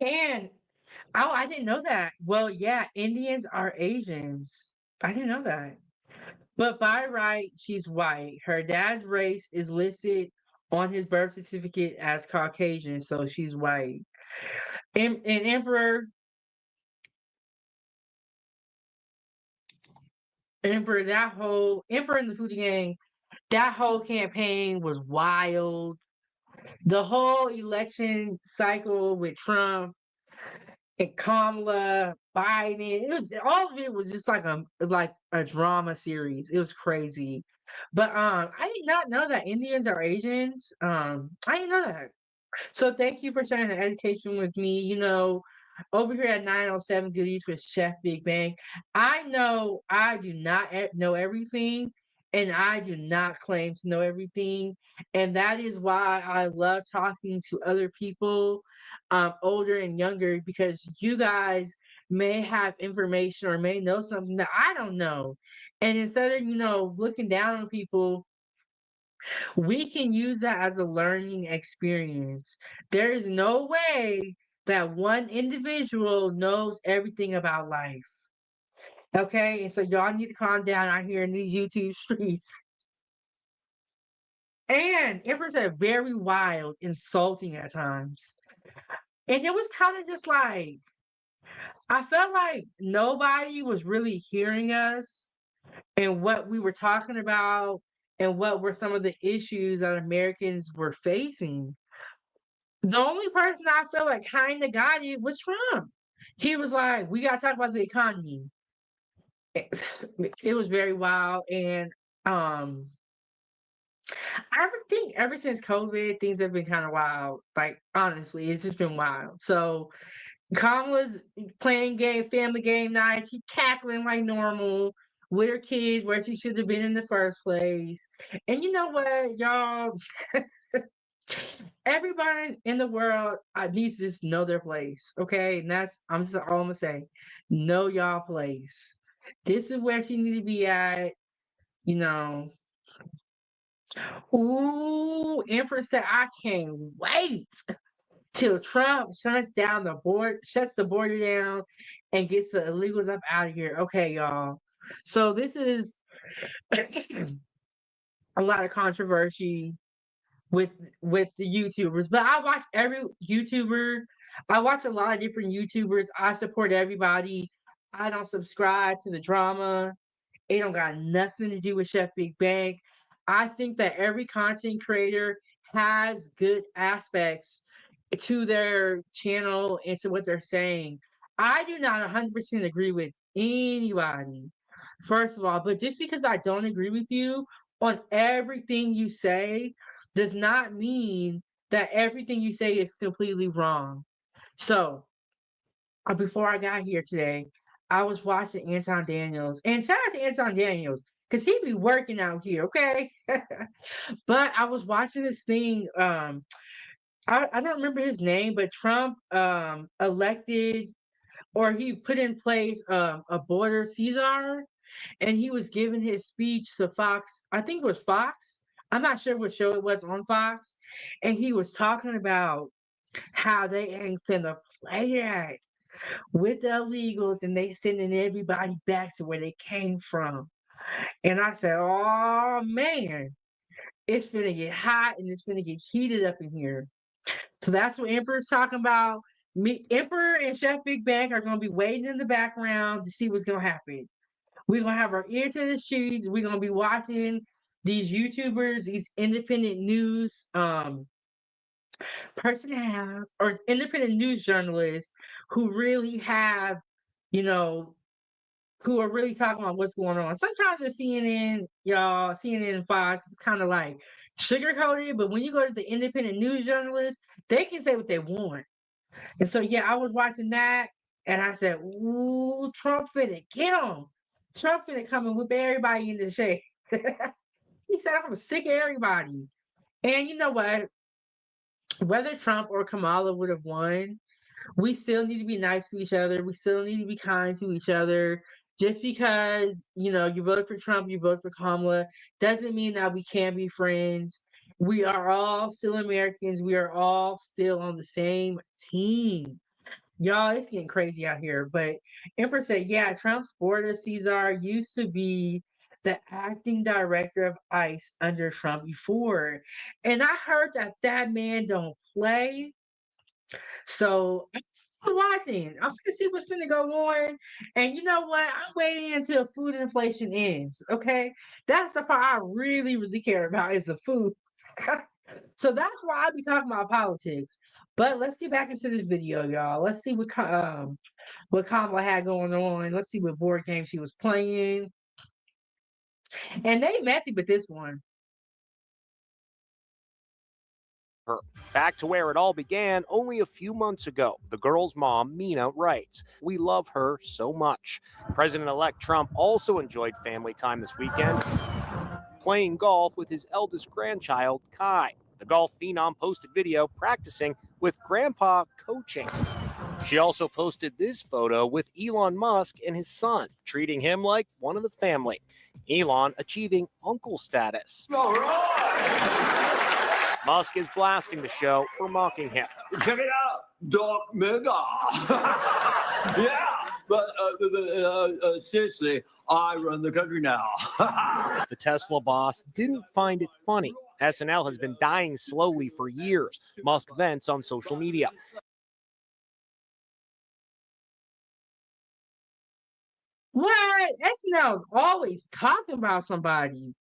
And oh, I didn't know that. Well, yeah, Indians are Asians. I didn't know that. But by right, she's white. Her dad's race is listed on his birth certificate as Caucasian, so she's white. And that whole Emperor and the Foodie Gang, that whole campaign was wild. The whole election cycle with Trump and Kamala, Biden, all of it was just like a drama series. It was crazy. But I did not know that Indians are Asians. I didn't know that. So thank you for sharing the education with me. Over here at 907 Goodies with Chef Big Bang, I know I do not know everything, and I do not claim to know everything. And that is why I love talking to other people, older and younger, because you guys may have information or may know something that I don't know. And instead of, looking down on people We can use that as a learning experience. There is no way that one individual knows everything about life. Okay, and so y'all need to calm down out here in these YouTube streets. And it are very wild, insulting at times. And it was kind of just like, I felt like nobody was really hearing us and what we were talking about and what were some of the issues that Americans were facing. The only person I felt like kind of got it was Trump. He was like, we got to talk about the economy. It was very wild. And I think ever since COVID, things have been kind of wild. Like, honestly, it's just been wild. So, Kamala's playing family game night. She's cackling like normal with her kids where she should have been in the first place. And you know what, y'all? Everybody in the world needs to just know their place, okay? And I'm just all I'm gonna say. Know y'all place. This is where she need to be at, you know. Ooh, Empress said, I can't wait till Trump shuts the border down and gets the illegals up out of here. Okay, y'all. So this is a lot of controversy with the YouTubers, but I watch every YouTuber. I watch a lot of different YouTubers. I support everybody. I don't subscribe to the drama. It don't got nothing to do with Chef Big Bank. I think that every content creator has good aspects to their channel and to what they're saying. I do not 100% agree with anybody, first of all, but just because I don't agree with you on everything you say does not mean that everything you say is completely wrong. So, before I got here today, I was watching Anton Daniels, and shout out to Anton Daniels because he be working out here, okay? But I was watching this thing. I don't remember his name, but Trump elected or he put in place a border Caesar, and he was giving his speech to Fox. I think it was Fox. I'm not sure what show it was on Fox, and he was talking about how they ain't finna play that with the illegals and they sending everybody back to where they came from. And I said, oh man, it's finna get hot and it's finna get heated up in here. So that's what Emperor's talking about. Me, Emperor and Chef Big Bank are gonna be waiting in the background to see what's gonna happen. We're gonna have our ear to the streets. We're gonna be watching these YouTubers, these independent news personnel or independent news journalists who really have, you know, who are really talking about what's going on. Sometimes with CNN, y'all, CNN and Fox, it's kind of like sugarcoated, but when you go to the independent news journalists, they can say what they want. And so, yeah, I was watching that and I said, ooh, Trump finna get him. Trump finna come and whip everybody in the shade. He said, I'm sick of everybody. And you know what? Whether Trump or Kamala would have won, we still need to be nice to each other. We still need to be kind to each other. Just because, you voted for Trump, you voted for Kamala, doesn't mean that we can't be friends. We are all still Americans. We are all still on the same team. Y'all, it's getting crazy out here. But Emperor said, yeah, Trump's border Caesar used to be the acting director of ICE under Trump before. And I heard that man don't play. So I'm watching. I'm gonna see what's gonna go on. And you know what? I'm waiting until food inflation ends. Okay. That's the part I really, really care about is the food. So that's why I be talking about politics. But let's get back into this video, y'all. Let's see what Kamala had going on. Let's see what board game she was playing. And they messy with this one. Back to where it all began only a few months ago. The girl's mom, Mina, writes, "We love her so much." President-elect Trump also enjoyed family time this weekend, playing golf with his eldest grandchild, Kai. The golf phenom posted video practicing with Grandpa coaching. She also posted this photo with Elon Musk and his son, treating him like one of the family. Elon achieving uncle status. All right. Musk is blasting the show for mocking him. Check it out, Doc Mega. Yeah, but seriously, I run the country now. The Tesla boss didn't find it funny. SNL has been dying slowly for years. Musk vents on social media. What? SNL's always talking about somebody.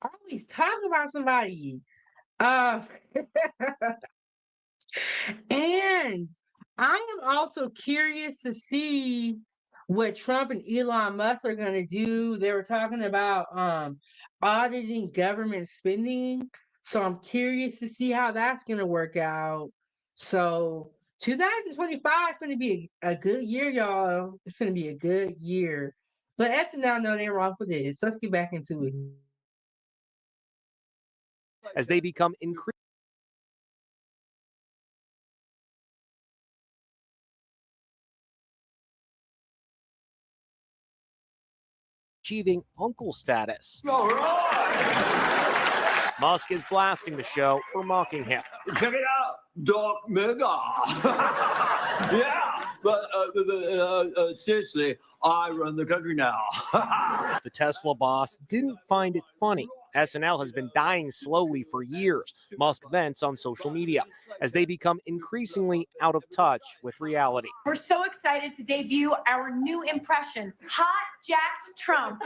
Always talking about somebody. Uh, and I am also curious to see what Trump and Elon Musk are going to do. They were talking about auditing government spending. So I'm curious to see how that's going to work out. So 2025 is going to be a good year, y'all. It's going to be a good year. But SNL know they're wrong for this. Let's get back into it. As they become increasingly achieving uncle status. All right. Musk is blasting the show for mocking him. Check it out, Doc Mega. Yeah, but seriously, I run the country now. The Tesla boss didn't find it funny. SNL has been dying slowly for years. Musk vents on social media as they become increasingly out of touch with reality. We're so excited to debut our new impression, Hot Jacked Trump.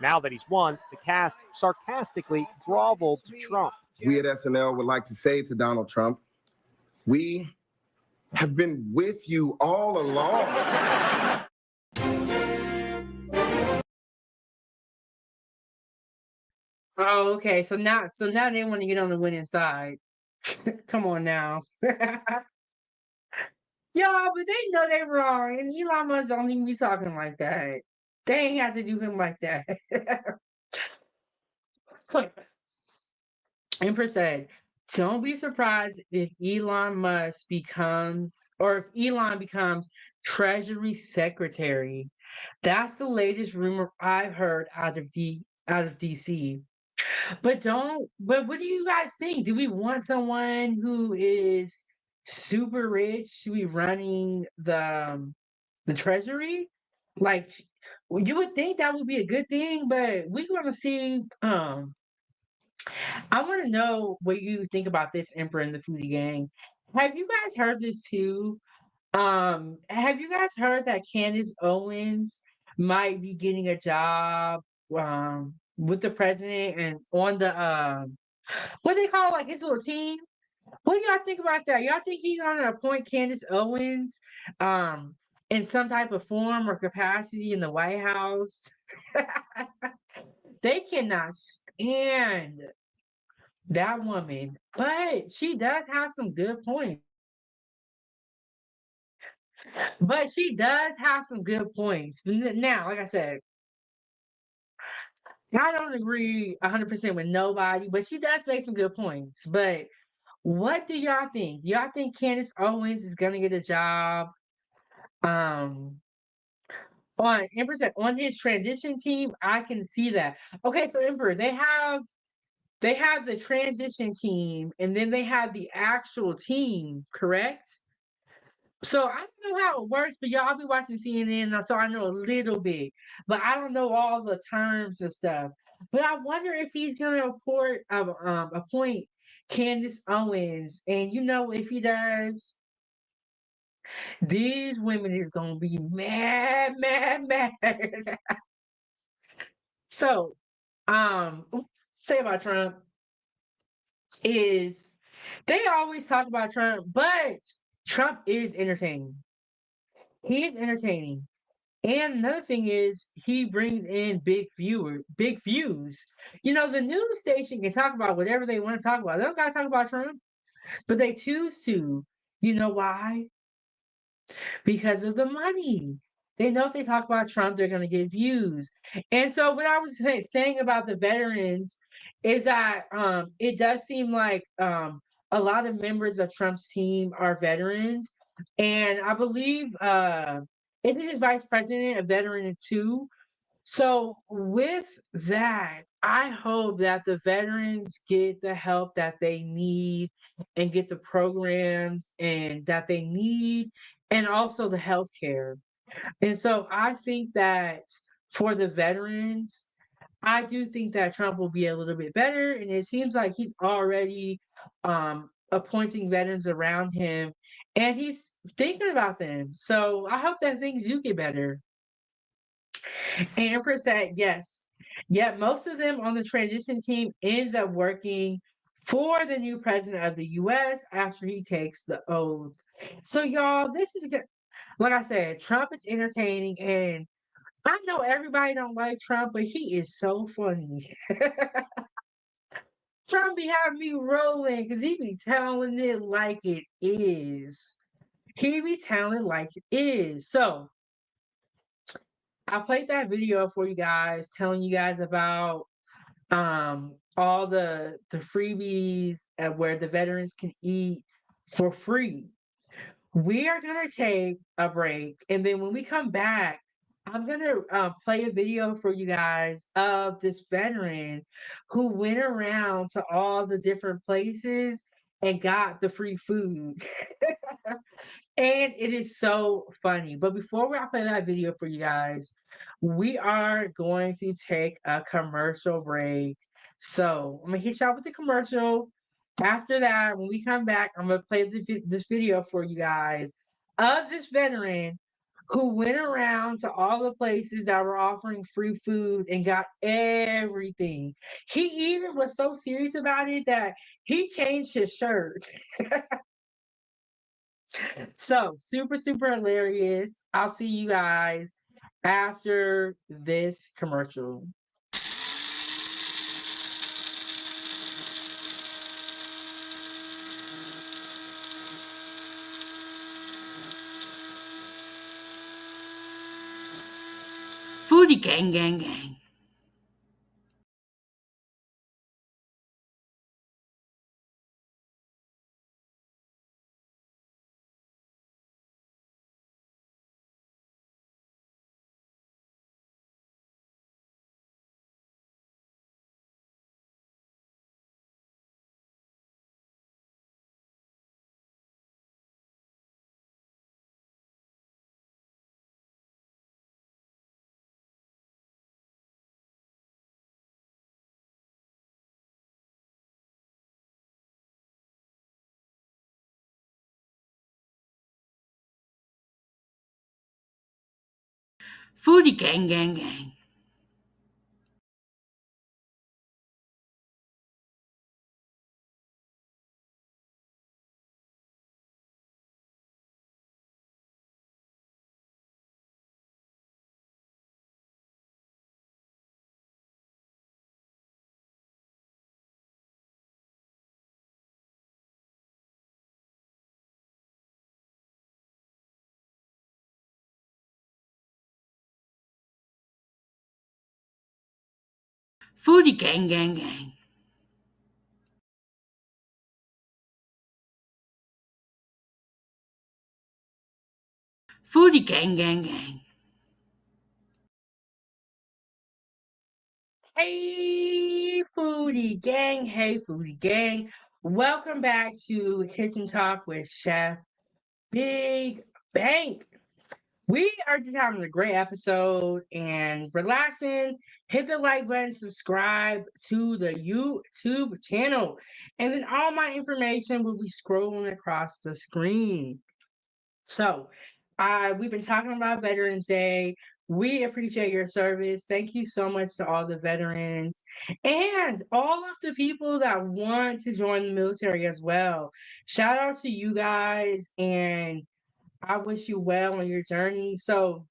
Now that he's won, the cast sarcastically groveled to Trump. We at SNL would like to say to Donald Trump, we have been with you all along. Oh, okay. So now they want to get on the winning side. Come on now. Y'all, but they know they wrong. And Elon Musk don't even be talking like that. They ain't have to do him like that. Empress said, don't be surprised if Elon becomes Treasury Secretary. That's the latest rumor I've heard out of DC. But what do you guys think? Do we want someone who is super rich to be running the treasury? Like, you would think that would be a good thing, but we're gonna see. I want to know what you think about this, Emperor and the Foodie Gang. Have you guys heard this too? Have you guys heard that Candace Owens might be getting a job with the president and on the what do they call it, like his little team? What do y'all think about that? Y'all think he's gonna appoint Candace Owens in some type of form or capacity in the White House? They cannot stand that woman, but she does have some good points. But she does have some good points. Now, like I said, I don't agree 100% with nobody, but she does make some good points. But what do y'all think? Do y'all think Candace Owens is gonna get a job? On Emperor said on his transition team, I can see that. Okay, so Emperor, they have the transition team, and then they have the actual team, correct? So I don't know how it works, but y'all be watching CNN, so I know a little bit, but I don't know all the terms and stuff. But I wonder if he's gonna appoint Candace Owens, and if he does, these women is gonna be mad, mad, mad. So, say about Trump is they always talk about Trump, but Trump is entertaining. He is entertaining. And another thing is he brings in big views. The news station can talk about whatever they want to talk about. They don't gotta talk about Trump, but they choose to. You know why? Because of the money. They know if they talk about Trump, they're going to get views. And so, what I was saying about the veterans is that it does seem like a lot of members of Trump's team are veterans. And I believe, isn't his vice president a veteran too? So with that, I hope that the veterans get the help that they need and get the programs and that they need and also the health care. And so I think that for the veterans, I do think that Trump will be a little bit better. And it seems like he's already appointing veterans around him and he's thinking about them. So I hope that things do get better. And Empress said, yes. Yet most of them on the transition team ends up working for the new president of the US after he takes the oath. So y'all, this is like I said, Trump is entertaining and I know everybody don't like Trump, but he is so funny. Trump be having me rolling because he be telling it like it is. He be telling it like it is. So I played that video for you guys, telling you guys about all the freebies where the veterans can eat for free. We are gonna take a break, and then when we come back, I'm gonna play a video for you guys of this veteran who went around to all the different places and got the free food. And it is so funny. But before I play that video for you guys, we are going to take a commercial break. So I'm gonna hit y'all with the commercial. After that, when we come back, I'm gonna play this video for you guys of this veteran who went around to all the places that were offering free food and got everything. He even was so serious about it that he changed his shirt. So super, super hilarious. I'll see you guys after this commercial. Foodie gang, gang, gang. Foodie gang, gang, gang. Foodie gang, gang, gang. Foodie gang, gang, gang. Hey, foodie gang. Hey, foodie gang. Welcome back to Kitchen Talk with Chef Big Bank. We are just having a great episode and relaxing. Hit the like button, subscribe to the YouTube channel, and then all my information will be scrolling across the screen. So, we've been talking about Veterans Day. We appreciate your service. Thank you so much to all the veterans and all of the people that want to join the military as well. Shout out to you guys, and I wish you well on your journey. So,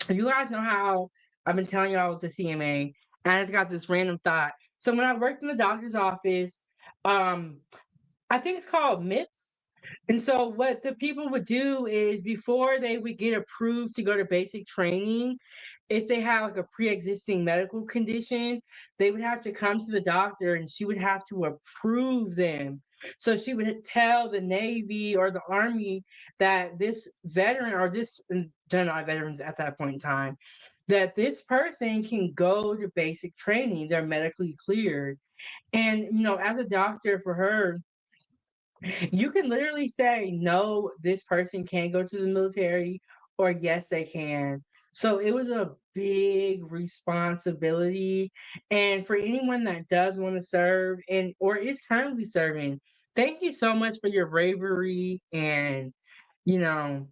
you guys know how I've been telling you I was a CMA, and I just got this random thought. So, when I worked in the doctor's office, um, I think it's called MIPS. And so what the people would do is before they would get approved to go to basic training, if they have like a pre-existing medical condition, they would have to come to the doctor and she would have to approve them. So she would tell the Navy or the Army that this veteran or this, they're not veterans at that point in time, that this person can go to basic training. They're medically cleared. And, as a doctor for her, you can literally say, no, this person can't go to the military, or yes, they can. So it was a big responsibility. And for anyone that does want to serve and or is currently serving, thank you so much for your bravery you know,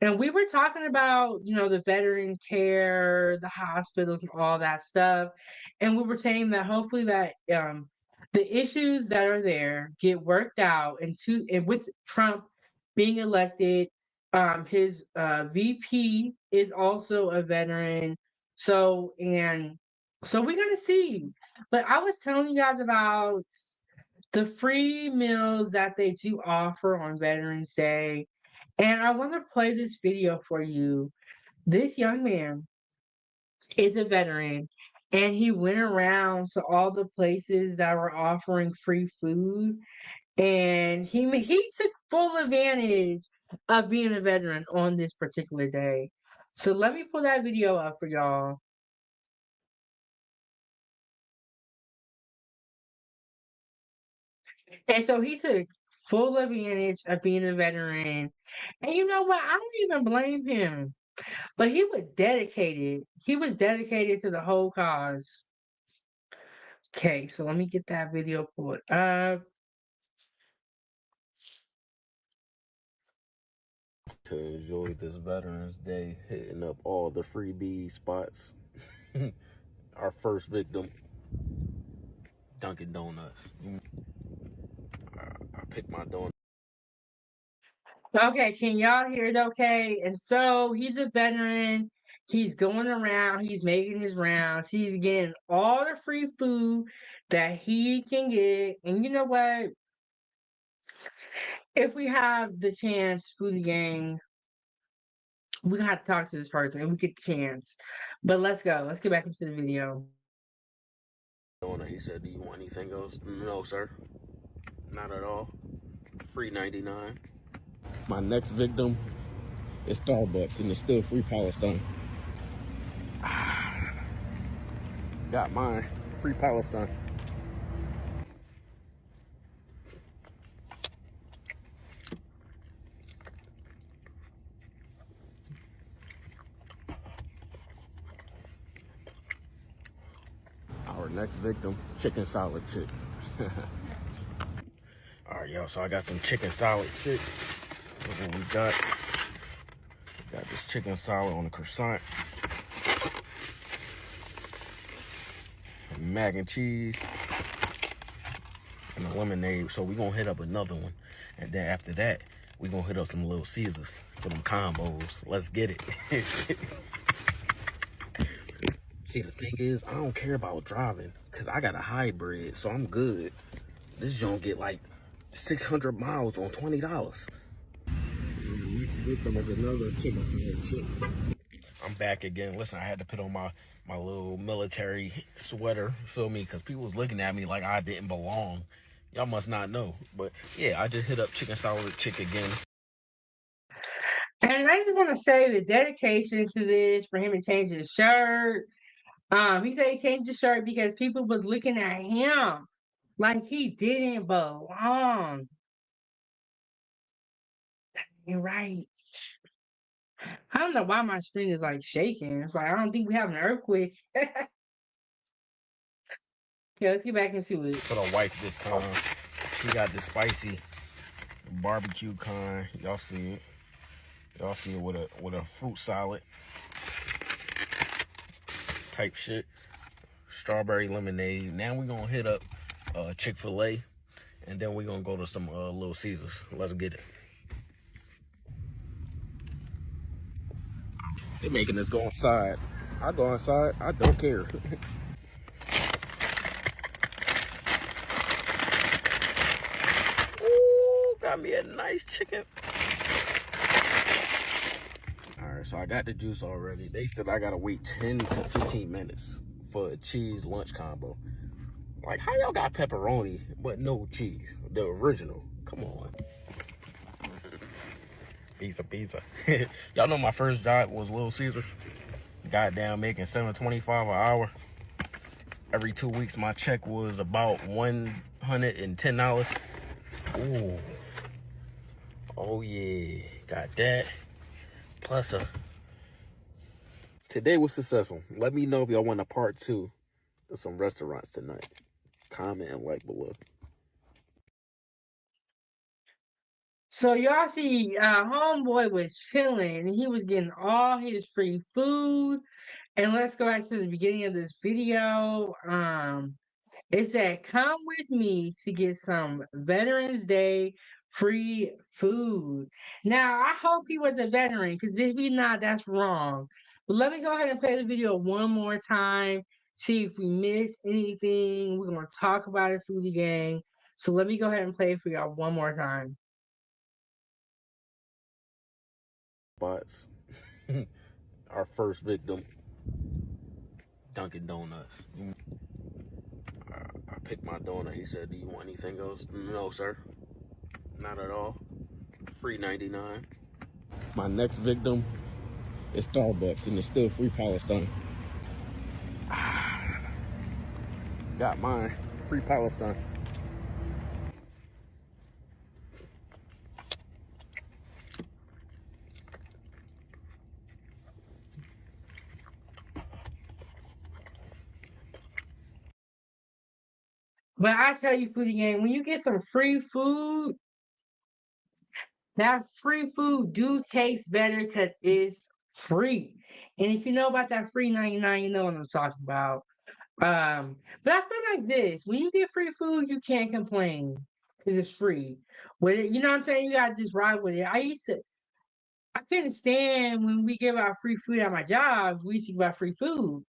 and we were talking about, the veteran care, the hospitals, and all that stuff. And we were saying that hopefully that the issues that are there get worked out. And with Trump being elected, his VP is also a veteran. So we're gonna see. But I was telling you guys about the free meals that they do offer on Veterans Day, and I want to play this video for you. This young man is a veteran, and he went around to all the places that were offering free food, and he took full advantage of being a veteran on this particular day. So let me pull that video up for y'all. And so he took full advantage of being a veteran. And you know what? I don't even blame him. But he was dedicated. He was dedicated to the whole cause. Okay, so let me get that video pulled up. To enjoy this Veterans Day, hitting up all the freebie spots. Our first victim, Dunkin' Donuts. I picked my donut. Okay, can y'all hear it okay? And so he's a veteran. He's going around, he's making his rounds, he's getting all the free food that he can get. And you know what? If we have the chance, Foodie Gang, we have to talk to this person and we get the chance. But let's go. Let's get back into the video. He said, "Do you want anything else?" No, sir. Not at all. Free 99. My next victim is Starbucks, and it's still free Palestine. Got mine. Free Palestine. Our next victim, chicken salad chick. All right, y'all, so I got some chicken salad chick. What we got? Got this chicken salad on the croissant. Mac and cheese. And a lemonade. So we're going to hit up another one. And then after that, we're going to hit up some Little Caesars for them combos. Let's get it. See, the thing is, I don't care about driving because I got a hybrid, so I'm good. This joint get like 600 miles on $20. Next victim is another chicken salad chick. I'm back again. Listen, I had to put on my little military sweater, feel me? Because people was looking at me like I didn't belong. Y'all must not know. But yeah, I just hit up chicken salad chick again. And I just want to say the dedication to this for him to change his shirt. He said he changed his shirt because people was looking at him like he didn't belong. You're right. I don't know why my screen is like shaking. It's like I don't think we have an earthquake. Okay, let's get back into it. For the wife this time, she got the spicy barbecue kind. Y'all see it. Y'all see it with a fruit salad type shit. Strawberry lemonade. Now we're gonna hit up Chick-fil-A, and then we're gonna go to some Little Caesars. Let's get it. They're making us go inside. I go inside. I don't care. Ooh, got me a nice chicken. Alright, so I got the juice already. They said I gotta wait 10 to 15 minutes for a cheese lunch combo. Like, how y'all got pepperoni but no cheese? The original. Come on. Pizza. Y'all know my first job was Little Caesars. Goddamn, making $7.25 an hour. Every 2 weeks, my check was about $110. Ooh. Oh yeah, got that. Plus today was successful. Let me know if y'all want a part 2 of some restaurants tonight. Comment and like below. So y'all see, homeboy was chilling. He was getting all his free food. And let's go back to the beginning of this video. It said, "Come with me to get some Veterans Day free food." Now, I hope he was a veteran, because if he's not, that's wrong. But let me go ahead and play the video one more time, see if we missed anything. We're going to talk about it, Foodie Gang. So let me go ahead and play it for y'all one more time. Spots. Our first victim, Dunkin' Donuts. I picked my donut. He said, "Do you want anything else?" "No, sir. Not at all. Free 99. My next victim is Starbucks, and it's still free Palestine. Got mine. Free Palestine. But I tell you, Foodie Gang, when you get some free food, that free food do taste better because it's free. And if you know about that free 99, you know what I'm talking about. But I feel like this: when you get free food, you can't complain because it's free. With it, you know what I'm saying? You gotta just ride with it. I couldn't stand when we give out free food at my job. We used to give out free food,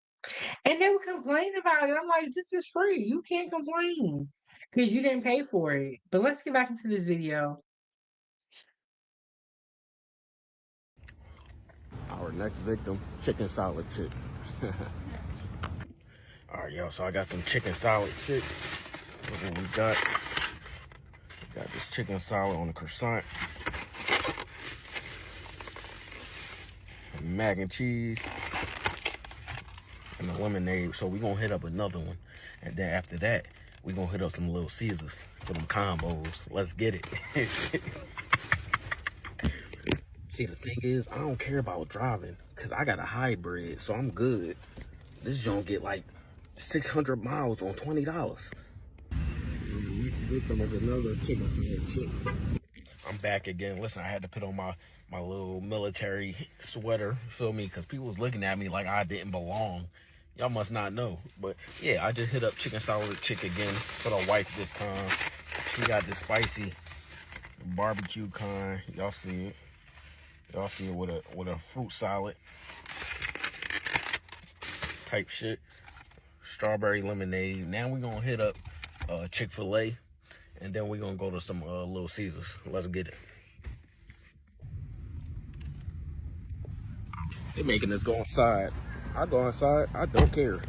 and they would complain about it. I'm like, this is free. You can't complain because you didn't pay for it. But let's get back into this video. Our next victim, chicken salad chick. All right, y'all. So I got some chicken salad chick. Look what we got. Got this chicken salad on the croissant. Mac and cheese. And a lemonade. So we're going to hit up another one. And then after that, we're going to hit up some Little Caesars for them combos. Let's get it. See, the thing is, I don't care about driving because I got a hybrid, so I'm good. This joint get like 600 miles on $20. Next victim is another chicken salad chick. I'm back again. Listen, I had to put on my little military sweater, feel me? Because people was looking at me like I didn't belong. Y'all must not know. But yeah, I just hit up chicken salad chick again for the wife this time. She got this spicy barbecue kind. Y'all see it. Y'all see it with a fruit salad type shit. Strawberry lemonade. Now we're gonna hit up Chick-fil-A, and then we're gonna go to some Little Caesars. Let's get it. They're making us go inside. I go inside. I don't care.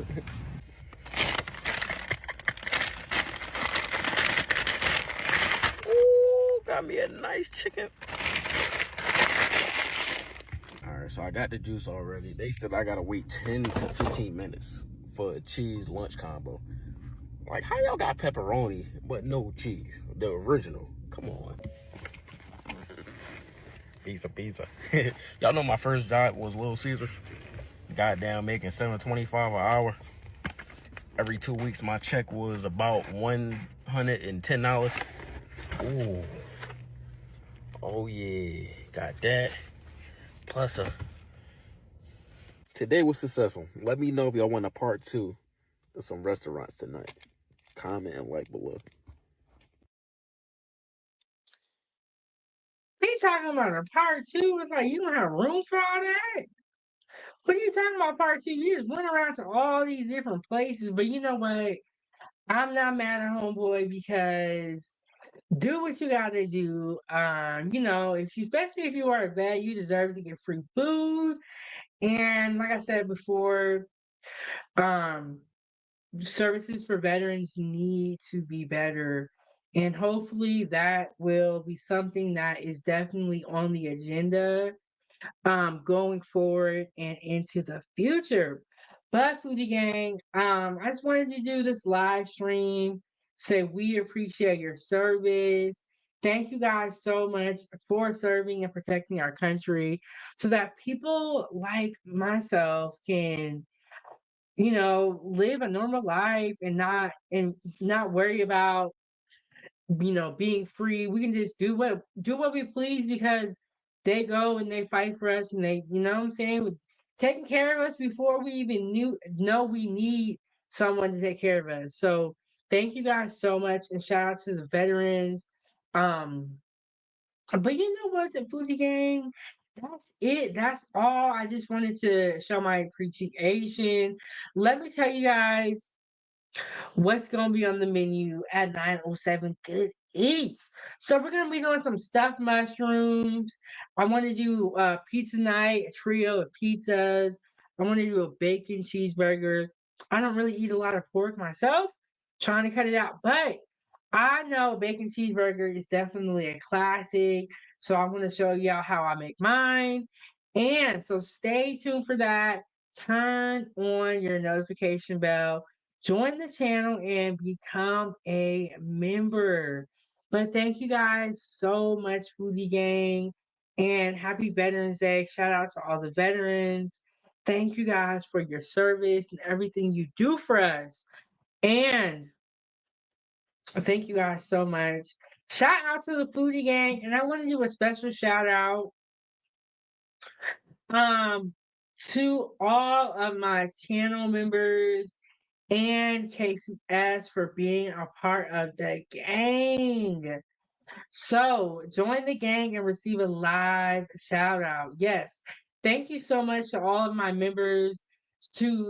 Ooh, got me a nice chicken. Alright, so I got the juice already. They said I gotta wait 10 to 15 minutes for a cheese lunch combo. Like, how y'all got pepperoni but no cheese? The original. Come on. Pizza. Y'all know my first job was Little Caesars. Goddamn, making $7.25 an hour. Every 2 weeks, my check was about $110. Ooh. Oh yeah, got that. Plus today was successful. Let me know if y'all want a part 2 of some restaurants tonight. Comment and like below. They talking about a part 2? It's like you don't have room for all that. What are you talking about part 2? You just went around to all these different places, but you know what? I'm not mad at homeboy because do what you gotta do. You know, especially if you are a vet, you deserve to get free food. And like I said before, um, services for veterans need to be better. And hopefully that will be something that is definitely on the agenda. going forward and into the future. But Foodie Gang, I just wanted to do this live stream. Say we appreciate your service. Thank you guys so much for serving and protecting our country so that people like myself can, live a normal life and not worry about, being free. We can just do what we please because they go and they fight for us and they, what I'm saying, taking care of us before we even know we need someone to take care of us. So thank you guys so much and shout out to the veterans. Um, but you know what, the Foodie Gang, that's it. That's all. I just wanted to show my appreciation. Let me tell you guys what's gonna be on the menu at 907 Good Eats. So we're gonna be doing some stuffed mushrooms. I want to do pizza night, a trio of pizzas. I want to do a bacon cheeseburger. I don't really eat a lot of pork myself, trying to cut it out, but I know a bacon cheeseburger is definitely a classic. So I'm gonna show y'all how I make mine. And so stay tuned for that. Turn on your notification bell, join the channel and become a member. But thank you guys so much, Foodie Gang, and happy Veterans Day. Shout out to all the veterans. Thank you guys for your service and everything you do for us. And thank you guys so much. Shout out to the Foodie Gang, and I want to do a special shout out um to all of my channel members and KCS for being a part of the gang. So join the gang and receive a live shout out. Yes. Thank you so much to all of my members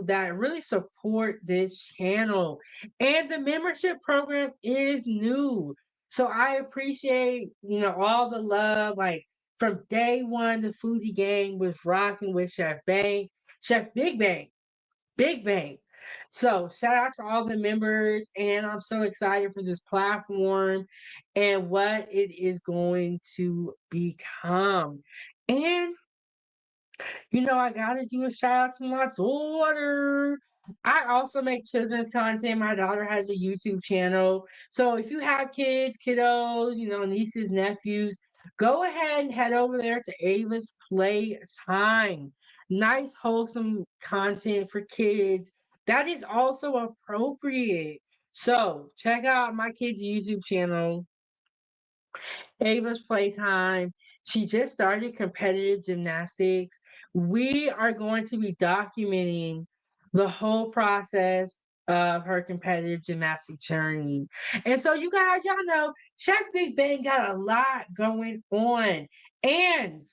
that really support this channel. And the membership program is new. So I appreciate, all the love. Like from day one, the Foodie Gang was rocking with Chef Big Bang. Big Bang. So shout out to all the members, and I'm so excited for this platform and what it is going to become. And I gotta do a shout out to my daughter. I also make children's content. My daughter has a YouTube channel. So if you have kids, kiddos, nieces, nephews, go ahead and head over there to Ava's Playtime. Nice, wholesome content for kids that is also appropriate. So check out my kids' YouTube channel, Ava's Playtime. She just started competitive gymnastics. We are going to be documenting the whole process of her competitive gymnastics journey. And so, you guys, y'all know Chef Big Bang got a lot going on. And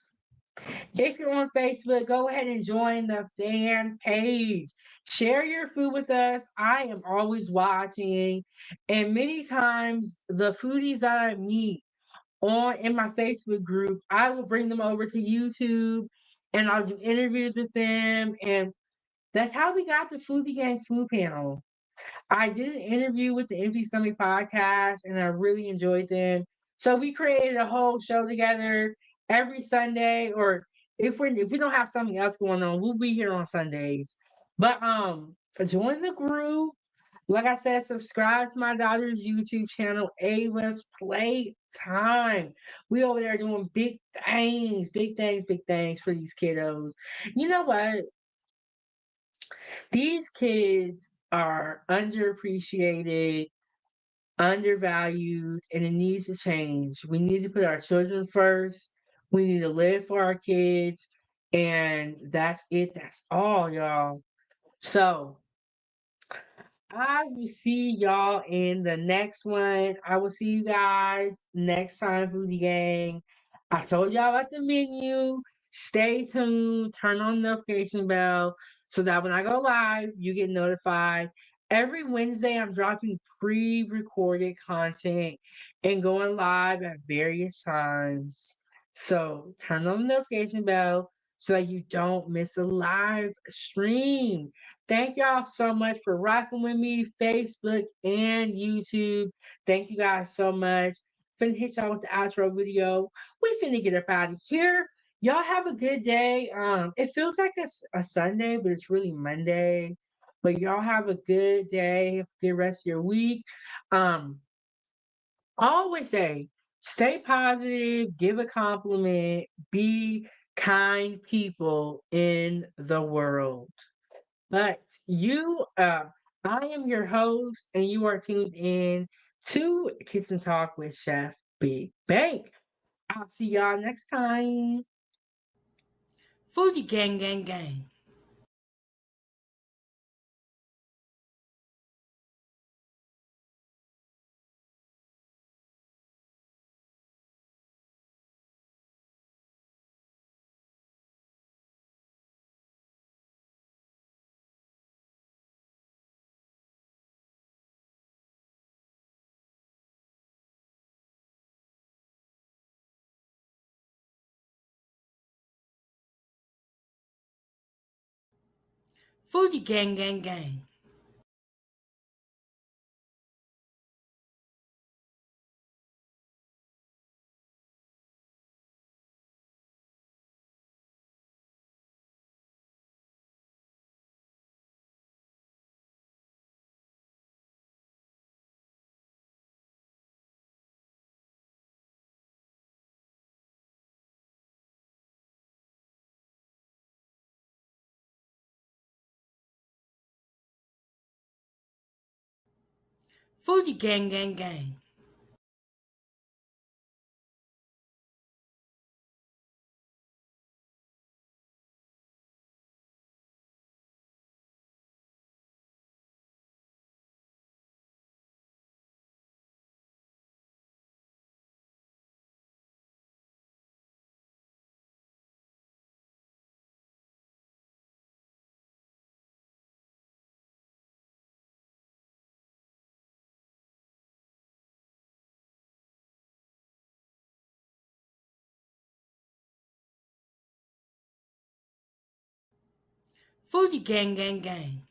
if you're on Facebook, go ahead and join the fan page. Share your food with us. I am always watching. And many times, the foodies that I meet in my Facebook group, I will bring them over to YouTube and I'll do interviews with them. And that's how we got the Foodie Gang Food Panel. I did an interview with the Empty Stomach podcast and I really enjoyed them. So we created a whole show together every Sunday, or if we don't have something else going on, we'll be here on Sundays. But join the group. Like I said, subscribe to my daughter's YouTube channel, Ava's Playtime. We over there doing big things, big things, big things for these kiddos. You know what? These kids are underappreciated, undervalued, and it needs to change. We need to put our children first. We need to live for our kids. And that's it. That's all, y'all. So I will see y'all in the next one. I will see you guys next time, Foodie Gang. I told y'all about the menu. Stay tuned. Turn on the notification bell so that when I go live, you get notified. Every Wednesday, I'm dropping pre-recorded content and going live at various times. So turn on the notification bell so that you don't miss a live stream. Thank y'all so much for rocking with me, Facebook and YouTube. Thank you guys so much. Finna hit y'all with the outro video. We finna get up out of here. y'all have a good day. It feels like a Sunday, but it's really Monday. But y'all have a good day, have a good rest of your week. Um, I always say, stay positive, give a compliment, be kind people in the world. But I am your host, and you are tuned in to Kitchen Talk with Chef Big Bank. I'll see y'all next time. Foodie gang, gang, gang. Foodie gang, gang, gang. Foodie gang, gang, gang. Foodie gang, gang, gang.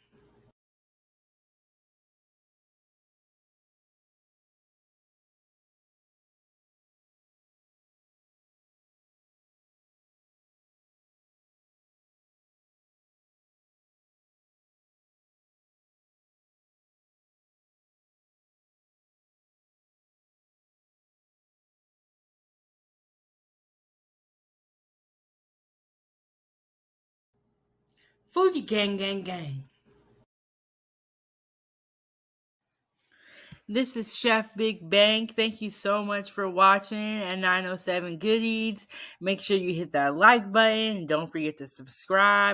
Foodie gang, gang, gang. This is Chef Big Bank. Thank you so much for watching at 907 Good Eats. Make sure you hit that like button and don't forget to subscribe.